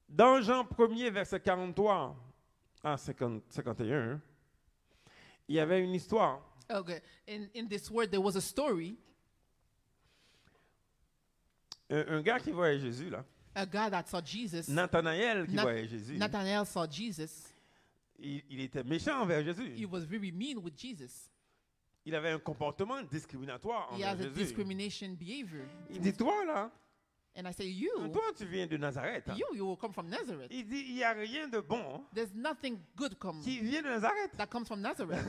Dans Jean 1er, verset 43 à 51, il y avait une histoire. Okay. In this word, there was a story. Un gars qui voyait Jésus, là, A guy that saw Jesus. Nathanaël qui Nat- voyait Jésus, Nathanael saw Jesus. il était méchant envers He Jésus. was very mean with Jesus. Il avait un comportement discriminatoire He envers has a Jésus. discrimination behavior. Il dit, toi là, And I say, you tu viens de Nazareth. Hein. you will come from Nazareth. Il dit, il n'y a rien de bon There's nothing good qui vient de Nazareth. that comes from Nazareth.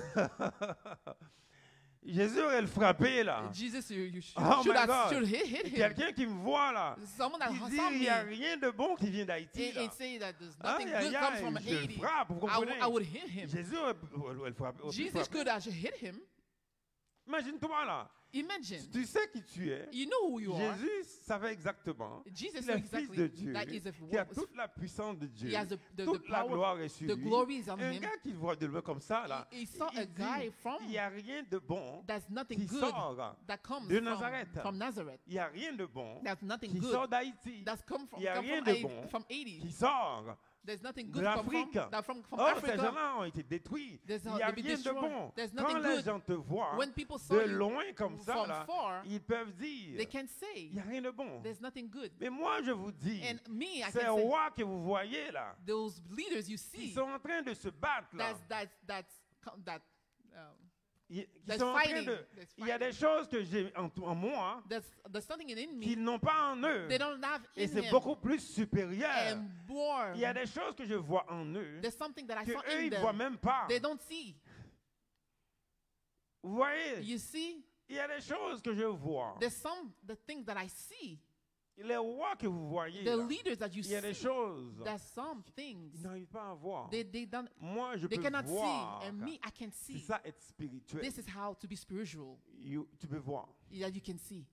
Jésus aurait le frappé là. Jesus, you Oh should my have God. should hit him. Quelqu'un qui me voit là, Someone that il saw dit, il n'y me a rien de bon qui vient d'Haïti. and, là. and say that there's Aïe, nothing aïe, good comes aïe, from je le Haiti. frappe, vous comprenez? I would hit him. Jésus aurait le frappé. Jesus could have hit him. Imagine-toi là, Imagine. tu sais qui tu es. You know who you are. Jésus savait exactement Jesus qu'il knew est le Fils exactly de Dieu, that is qui a toute la puissance de Dieu, he has the toute la power, gloire est sur the lui. glory is on Un him. gars qui le voit de loin comme ça, là, He saw a il dit, guy from il n'y a rien de bon That's nothing qui good sort that comes de Nazareth. from Nazareth. Il n'y a rien de bon There's nothing qui good sort d'Haïti, that's come from, Il y a come rien from, de Haiti- bon from Haiti. qui sort There's nothing de good come from, l'Afrique. from Oh, ces Africa. gens-là ont été détruits. There's Il n'y a they've been rien de destroyed. bon. There's Quand nothing les good. gens te voient When people saw de you loin comme ça, from là, far, ils peuvent dire, they can say il n'y a rien de bon. there's nothing good. Mais moi, je vous dis, And me, I ces can say rois que vous voyez là, those leaders you qui see sont en train de se battre là, qui that's sont en train fighting. de... That's Il y a des fighting. choses que j'ai en moi There's something in qu'ils me n'ont pas en eux. they don't have Et in c'est him. beaucoup plus supérieur. And more. Il y a des choses que je vois en eux There's something that I que saw eux in ils ne voient them. même pas. They don't see. Vous voyez? You see, Il y a des choses que je vois. there's the things that I see. Les rois que vous voyez, The là, leaders that you il y a des see, choses, there's some things ils n'arrivent pas à voir. they don't, Moi, je they peux cannot voir. see, and me, I can C'est see. ça être spirituel. This is how to be spiritual, Tu peux voir. that you can see.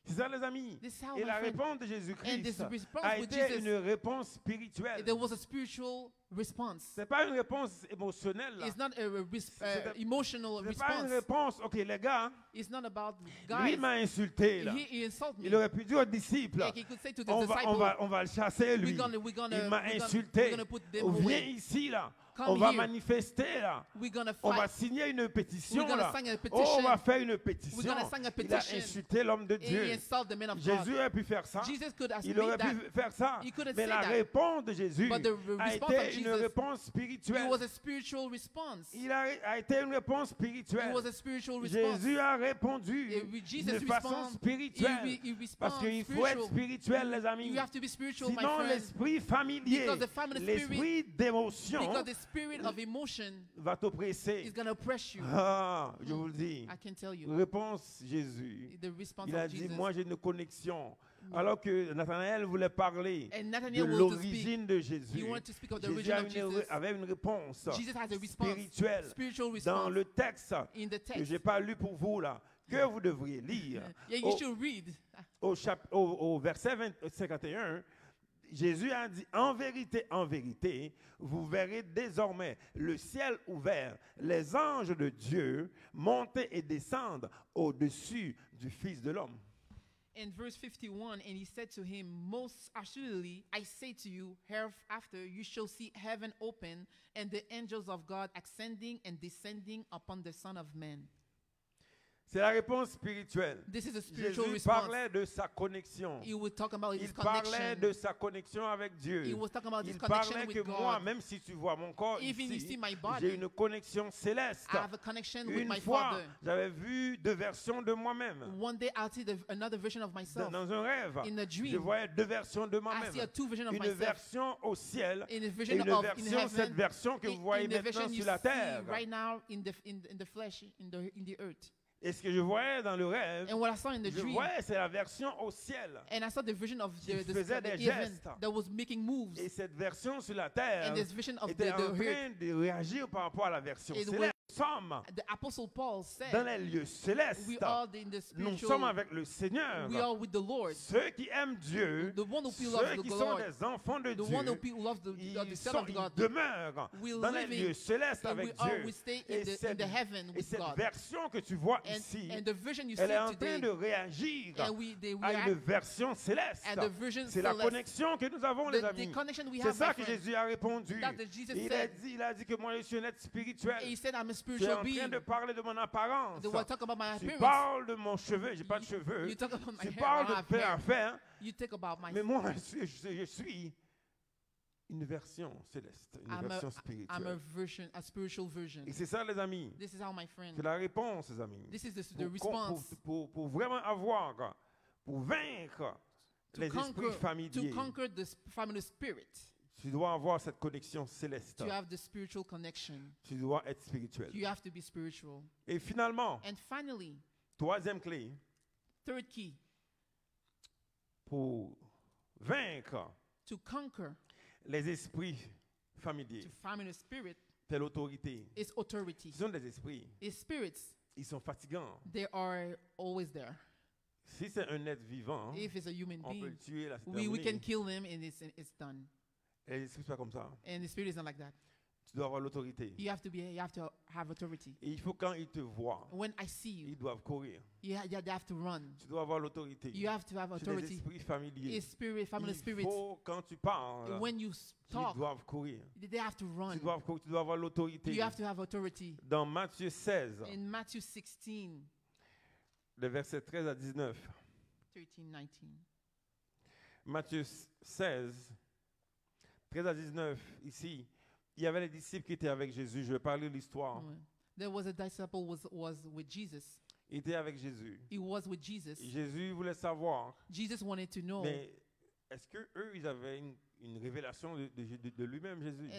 C'est ça, les amis. This is how, Et my la friend, réponse de and Jésus-Christ this response a with été Jesus, une réponse spirituelle. there was a spiritual response. Ce n'est pas une réponse émotionnelle. là. It's not a C'est- emotional Ce n'est pas une response. réponse. Ok, les gars, It's not about lui guys. m'a insulté. Là. He insulted me. Il aurait pu dire aux disciples, Like he could say to the on disciples, va le chasser, lui. we're gonna, Il m'a we're insulté. gonna put them Viens away. ici, là. Come On va here. manifester, là. We're gonna On va fight. signer une pétition, We're gonna là. sign a Oh, petition. on va faire une pétition. We're gonna sign a Il a petition. insulté l'homme de And he Dieu. insulted the man of God. Jésus aurait pu faire ça. Jesus could have Il made aurait that. pu faire ça. He could have Mais said la that. réponse de Jésus But the a response été of une Jesus, réponse It spirituelle. was a spiritual response. Il a été une réponse It spirituelle. was a spiritual response. Jésus a répondu Jesus d'une façon respond- spirituelle. he responds Parce qu'il faut être spirituel, les amis. You have to be spiritual, my Sinon, friend. l'esprit familier, Because the family l'esprit d'émotion Because the spirit of emotion va t'oppresser. is going to oppress you. Ah, je vous le dis. I can tell you. Réponse Jésus. The response Il a of dit, Jesus. moi j'ai une connexion. Alors que Nathanaël voulait parler And de Nathanael wanted to l'origine de Jésus. He wanted to speak of the Jésus origin of Jesus. avait une réponse Jesus has a response. spirituelle Spiritual dans response. le texte In the que text. je n'ai pas lu pour vous là, que vous devriez lire. Yeah, you should read. Au verset 51, Jésus a dit, en vérité, vous verrez désormais le ciel ouvert, les anges de Dieu monter et descendre au-dessus du Fils de l'homme. In verse 51, and he said to him, most assuredly, I say to you, hereafter you shall see heaven open and the angels of God ascending and descending upon the Son of Man. C'est la réponse spirituelle. This is a spiritual Jésus response. parlait de sa connexion. He was talking about his Il parlait connection. de sa connexion avec Dieu. He was talking about his Il connection parlait with que God. moi, même si tu vois mon corps Even you see ici, my body, j'ai une connexion céleste. I have a connection with Une my fois, Father. j'avais vu deux versions de moi-même. One day I'll see another version of myself. Dans un rêve, In a dream, je voyais deux versions de I moi-même. see a two version of Une myself. version au ciel In a et vision une of in version, cette heaven, version que vous voyez in the maintenant vision you sur la see terre. right now in the flesh, in the earth. Et ce que je voyais dans le rêve, And what I saw in the je dream, voyais, c'est la version au ciel. and I saw the vision of Qui the faisait des heaven gestes. that was making moves. Et cette version sur la terre And this vision of était the en earth. train de réagir par rapport à la version It céleste. Nous sommes The Apostle Paul dans said, les lieux célestes. we are in the Nous sommes spiritual, avec le Seigneur. we are with the Lord. Ceux qui aiment Dieu, The one who ceux loves qui the sont Lord, des enfants de the Dieu, one who loves the Son of ils God. demeurent We dans les live in- lieux célestes and avec we Dieu. stay Et in the heaven et with cette God. version que tu vois ici, And the vision you elle est see en train today, de réagir and they à une react, version céleste. and the vision C'est la celeste. connexion que nous avons, les the amis. connection we C'est have, ça my que friend. Jésus a répondu. That's what Jesus Et said. il a dit que moi, je suis un être spirituel. He said, I'm a Tu es spiritual en train being. de parler de mon apparence. They will talk about my Tu appearance. parles de mon cheveu, j'ai pas de cheveux. You talk about my Tu hair. parles I don't de have faire hair. à faire. You talk about my. Mais moi, je suis une version céleste, une version I'm a spirituelle. version, a spiritual version. Et c'est ça, les amis. This is how my friend. C'est la réponse, les amis. This is the Pour, response pour vraiment avoir, pour vaincre les esprits to familiers, conquer the family spirit. tu dois avoir cette connexion céleste. To have the spiritual connection. Tu dois être spirituel. You have to be spiritual. Et finalement, And finally, troisième clé, third key pour vaincre to conquer les esprits familiers, to family spirit telle autorité. is authority. Ce sont des esprits. Is spirits. Ils sont fatigants. They are always there. Si c'est un être vivant, If it's a human on peut le being, tuer, là, c'est we can terminé. kill them and it's done. Et les esprits sont pas comme ça. And the spirit is not like that. Tu dois avoir l'autorité. You have to have authority. Et il faut quand ils te voient, When I see you, ils doivent courir. you have to run. Tu dois avoir l'autorité. You have to have C'est des authority. esprits familiers. It's spirit, family Il spirits. faut, quand tu parles, When you ils talk, doivent courir. they have to run. Tu dois avoir l'autorité. You have to have authority. Dans Matthieu 16, In Matthew 16, les versets 13 à 19. 13, 19. Matthieu 16, 13 à 19, ici, il y avait les disciples qui étaient avec Jésus. Je vais parler de l'histoire. There was a disciple was with Jesus. Il était avec Jésus. He was with Jesus. Et Jésus voulait savoir, Jesus wanted to know. mais est-ce que eux, ils avaient une révélation de lui-même, Jésus?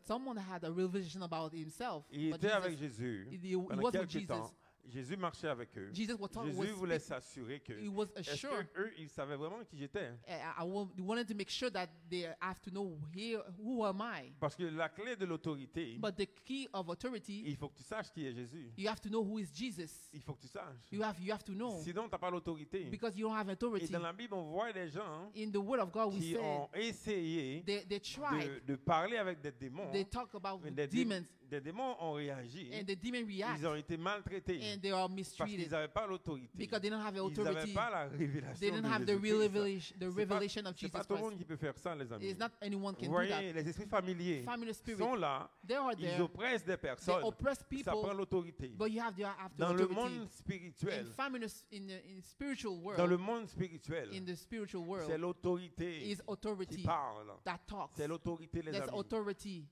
Someone had a revelation about himself. Il but était avec Jesus, Jésus he pendant was with quelques Jesus temps. Jésus marchait avec eux. Jesus was talking. Jésus voulait s'assurer que He was est-ce assured. que eux ils savaient vraiment qui j'étais. He wanted to make sure that they have to know here who am I. Parce que la clé de l'autorité, But the key of authority, il faut que tu saches qui est Jésus. you have to know who is Jesus. Il faut que tu saches. You have to know, Sinon, tu n'as pas l'autorité. because you don't have Et authority. dans la Bible, on voit des gens In the Word of God, we qui say ont essayé they tried. de parler avec des démons. They talk about Mais demons, des démons ont réagi. and the demons react, Ils ont été maltraités. and they are Parce qu'ils mistreated n'avaient pas l'autorité. because they don't have the Ils n'avaient authority. pas la révélation They didn't de have the Jésus-Christ. revelation of C'est pas Jesus tout le monde Christ. qui peut faire ça, les amis. It's not anyone Vous can do voyez, that. les esprits familiers Family spirit, sont là. they are Ils there. oppressent des They personnes. oppress Ça prend people, l'autorité. but you have the Dans le authority. monde spirituel, In the spiritual dans le world, monde spirituel, in the spiritual c'est world, l'autorité is qui authority parle. that talks. C'est l'autorité, les That's amis. authority.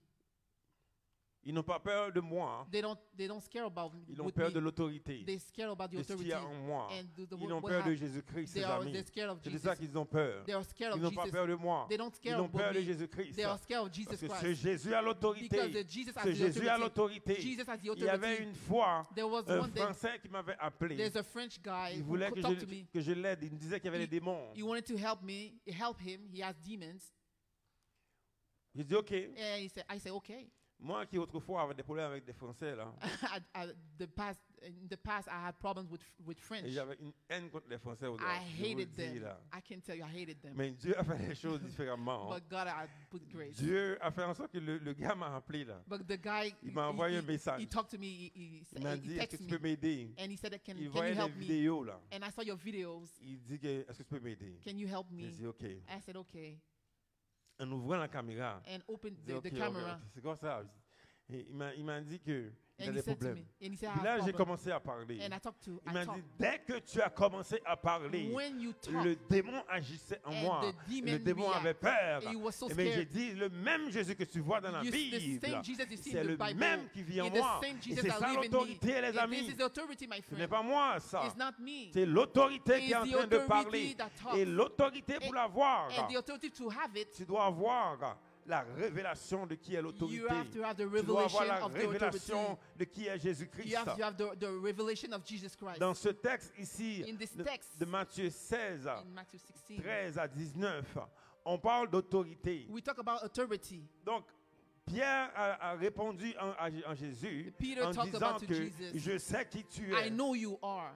Ils n'ont pas peur de moi. They don't scare about Ils ont with peur me. de l'autorité, They scare about the de ce qu'il authority. y a en moi. And Ils ont what peur de hap- Jésus-Christ, They les amis. they're scared of C'est de Jesus. ça qu'ils ont peur. They are scared Ils of n'ont pas Jesus. peur de moi. They don't Ils scare ont peur about de me. Jésus-Christ. They are scared of Parce Jesus que ce Christ. Jésus a l'autorité. Because Jesus has Ce the Jésus a authority. l'autorité. Jesus has the Il y avait authority. une fois There was un one day, Français qui m'avait appelé. there's a French guy Il who voulait talked to me. que je l'aide. Il me disait qu'il y avait He- des démons. He wanted to help him. He has demons. J'ai dit OK. And I said, okay. Moi qui autrefois avait des problèmes avec des Français là. In the past, I had problems with French. Et j'avais une haine contre les Français. I je vous le hated dis, them. là. I can tell you, I hated them. Mais Dieu a fait les choses différemment. But God had put grace. Dieu a fait en sorte que le gars m'a appelé là. But the guy, Il m'a envoyé un message. he talked to me. Il m'a dit, He est-ce que texted tu peux me, m'aider? and he said, Il can you voyait des help me? vidéos là. And I saw your videos. Il dit que, est-ce que tu peux m'aider? Can you help J'ai me? dit OK. I said, okay. En ouvrant la caméra, And opened j'ai dit, the OK, camera. OK, c'est comme ça. Et il m'a dit que il a And he des said to me, problèmes. and he said, I Puis là, have j'ai problem. commencé à parler. And I talked to, Il I m'a dit, talked. dès que tu as commencé à parler, When you le talk, démon agissait en and moi. the demon Le démon react. avait peur. And he was so Et bien, j'ai scared. dit, le même Jésus que tu vois dans la The Bible, same Jesus you see c'est in le the Bible. même qui vit en is the moi. same Et Jesus c'est that ça live in me. l'autorité, les And amis. this is the authority, my Ce n'est friend. pas moi, ça. It's not me. C'est l'autorité It's qui est en the train de authority parler. that talks. Et l'autorité pour l'avoir, And the authority to have it, tu dois avoir la révélation de qui est l'autorité. you have to have the Tu dois avoir revelation la of the authority. révélation de qui est Jésus-Christ. You have to have the revelation of Jesus Christ. Dans ce texte ici, In this de, text, de Matthieu 16, in Matthew 16, 13 à 19, on parle d'autorité. we talk about authority. Donc, Pierre a répondu en Jésus Peter en talked disant about to que Jesus. je sais qui tu I es. know you are.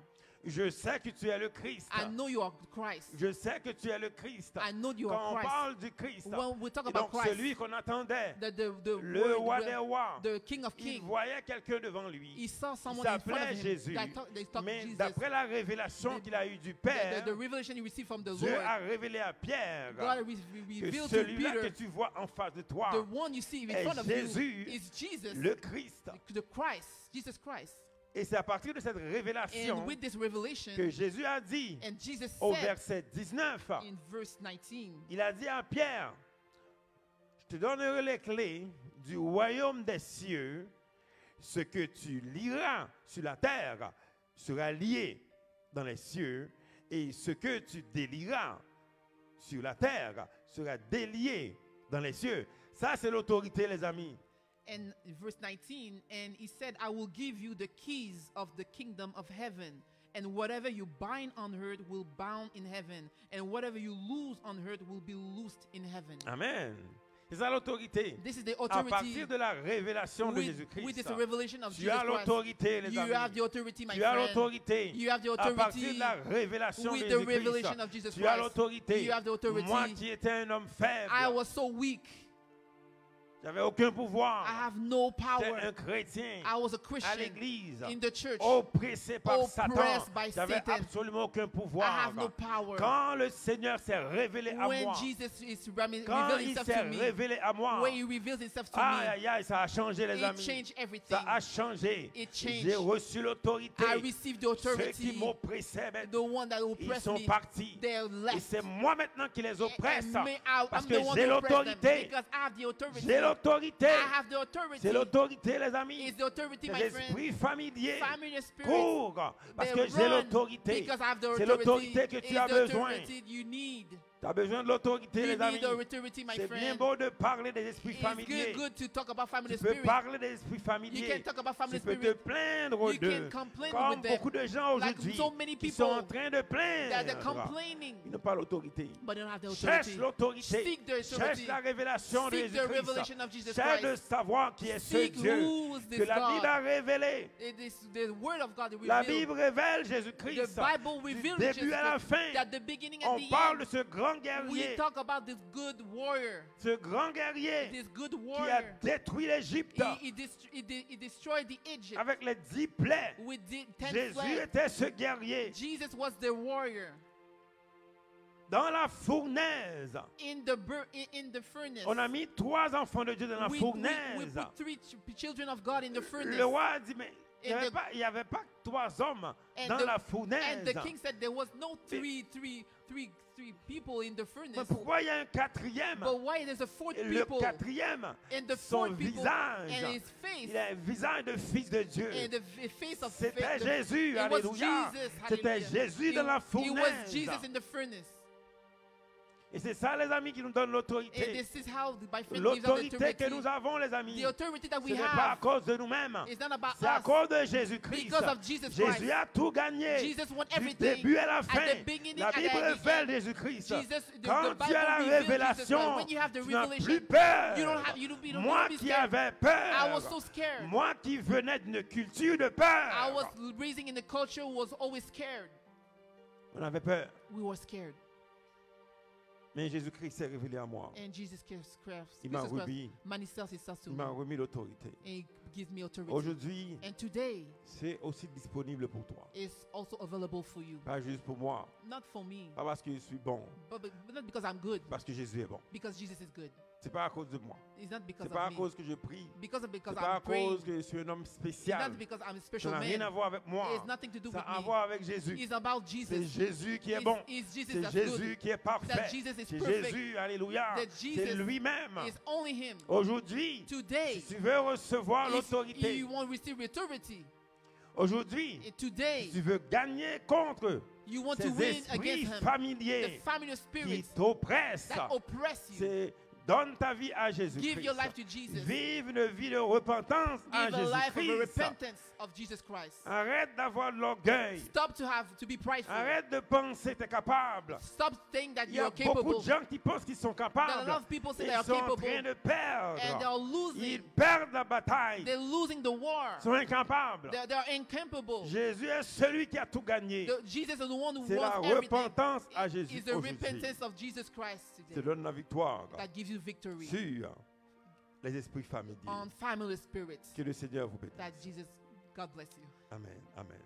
Je sais que tu es le Christ. I know you are Christ. Je sais que tu es le Christ. I know you Quand are on Christ. parle du Christ, When we talk et about donc Christ, celui qu'on attendait, the le roi word, des rois, the King of il Kings, voyait quelqu'un devant lui. he saw Il someone in front s'appelait of him Jésus. they talked Mais Jesus. d'après la révélation qu'il a eue du Père, The revelation he received from the Dieu Lord, a révélé à Pierre God que revealed to celui-là que Peter, tu vois en face de toi the one you see in est front of Jésus, you is Jesus, le Christ. the Christ, Jesus Christ. Et c'est à partir de cette révélation And with this revelation, que Jésus a dit and Jesus au said verset 19, in verse 19, il a dit à Pierre, je te donnerai les clés du royaume des cieux, ce que tu liras sur la terre sera lié dans les cieux, et ce que tu délieras sur la terre sera délié dans les cieux. Ça, c'est l'autorité, les amis. and verse 19, and he said, I will give you the keys of the kingdom of heaven, and whatever you bind on earth will bound in heaven, and whatever you loose on earth will be loosed in heaven. Amen. C'est ça l'autorité. This is the À authority partir de la révélation de with Jésus-Christ, this revelation of tu Jesus as Christ. l'autorité, les You amis. have the authority, my Tu as friend. l'autorité. You have the À partir authority de la révélation with de the revelation Jésus-Christ, of Jesus tu as Christ. l'autorité. You have the authority. Moi qui étais un homme faible, I was so weak. j'avais aucun I pouvoir. have no J'étais power. un chrétien I was a à Christian l'église, in the church. oppressé par Satan. Oppressed by J'avais Satan. absolument aucun I pouvoir. have no power. Quand le Seigneur s'est révélé à When moi, Jesus is quand revealed il himself s'est to me, révélé à moi, when he reveals himself to aïe, me, aïe, aïe, ça a changé, les it amis. changed everything. Ça a changé. It changed. J'ai reçu l'autorité. I received the Ceux qui authority. m'oppressaient, The one that ils oppressed sont me, partis. they Et left. c'est moi maintenant qui les oppresse. And me, Parce I'm que the one j'ai that oppressed them l'autorité. because I have the authority. J'ai l'autorité. I have the authority. C'est l'autorité, les amis. It's the authority, my Les friend. esprits familiers Family spirit. courent parce They que j'ai run l'autorité. because I have the C'est authority. l'autorité que It's tu as the besoin. authority you need. Tu as besoin de l'autorité, You les amis. need authority, my C'est bien friend. beau de parler des esprits It's familiers. good to talk about family Tu peux spirit. parler des esprits You familiers. can talk about family Tu peux te spirit. plaindre You d'eux. can complain Comme with them. beaucoup de gens Like aujourd'hui so many qui people sont en train de that they're plaindre. complaining, Ils n'ont pas l'autorité. but they don't have the Cherche authority. l'autorité. Seek the Cherche authority. la révélation de Seek the revelation Jésus-Christ. of Jesus Cherche de Christ. savoir qui est ce Seek Dieu who is que this la God. Bible a révélé. It is the word of God that La revealed. Bible révèle The Jésus-Christ. Bible Du revealed début Jesus à la Christ. fin, At the beginning and on the parle de end, ce grand we guerrier. talk about this good warrior. Ce grand guerrier This good qui a warrior. détruit l'Égypte He destroyed the Egypt avec les 10 plaies. with the 10 Jésus plagues. était ce guerrier. Jesus was the warrior Dans la fournaise, in the furnace. on a mis 3 enfants de Dieu dans la we fournaise. put 3 children of God in the furnace. Le roi a dit, mais il And n'y avait pas 3 hommes And dans the- la And fournaise. the king said there was no three people in the Mais furnace. pourquoi il y a un quatrième? But why there's a fourth Le people quatrième, and the son fourth people visage, and his face il a un visage de fils de Dieu. and the face of C'était faith. Jésus, It was alléluia. Jesus, C'était hallelujah. Jésus dans la It was fournaise. Jesus in the furnace. Et c'est ça, les amis, qui nous donne And l'autorité. this is how by faith gives us L'autorité que authority. nous avons, les amis, The authority that ce we n'est pas à have cause de nous-mêmes. is not about C'est à us. cause de Jésus-Christ. Because of Jesus Jésus Christ. a tout gagné. Jesus won Du everything début à la at fin. the beginning La and Bible at the révèle end. Jésus-Christ. The Quand Bible tu as la reveals Jesus révélation, Christ. When you have the tu n'as revelation, plus peur. you don't Moi have to be qui scared. avais I was peur, so scared. moi qui venais d'une culture de I peur, was raising in a culture who was always scared. on avait peur. We were scared. Mais Jésus-Christ s'est révélé à moi. And Jesus Christ Il m'a remis. manifests himself to Il me. m'a remis l'autorité. And he gives me authority. Aujourd'hui, And today c'est aussi disponible pour toi. is also available for you. Pas juste pour moi. Not for me, Pas parce que je suis bon. but not because I'm good. Parce que Jésus est bon. Because Jesus is good. C'est pas à cause de moi. It's not because C'est pas à of me. cause que je prie. Because C'est pas à I'm praying. cause que je suis un homme It's spécial. not because I'm a Ça special n'a rien à man. voir avec moi. It's nothing to do Ça with a à me. voir avec Jésus. It's about C'est Jesus. Jésus qui est It's- bon. it's Jesus C'est that's Jésus good. qui est parfait. That Jesus is C'est perfect. Jésus, alléluia. That C'est Jesus lui-même. It's only him. Aujourd'hui, Today, si tu veux recevoir if l'autorité, you want to receive authority, aujourd'hui, today si tu veux gagner contre you want to ces win esprits against him, the familiers familiar qui spirits t'oppressent, that oppress you. c'est donne ta vie à Jésus-Christ. Give your life to Jesus. Vive une vie de repentance à Give a life of Jésus-Christ. repentance of Jesus Christ. Arrête d'avoir de l'orgueil. Stop to be prideful. Arrête de penser que tu es capable. Stop saying that Il y a you're beaucoup capable. de gens qui pensent qu'ils sont There are a capables. lot of people say Ils they are sont en capable train de and perdre. they are losing. Ils perdent la bataille. They're losing the war. Ils sont incapables. They are incapable. Jésus est celui qui a tout gagné. Jesus is the one who C'est la wants everything. repentance à Jésus It's the aujourd'hui. repentance of Jesus Christ Te today donne la victoire that gives you victory sur les esprits familiers. on family spirits. Que le Seigneur vous bénisse. That Jesus, God bless you. Amen. Amen.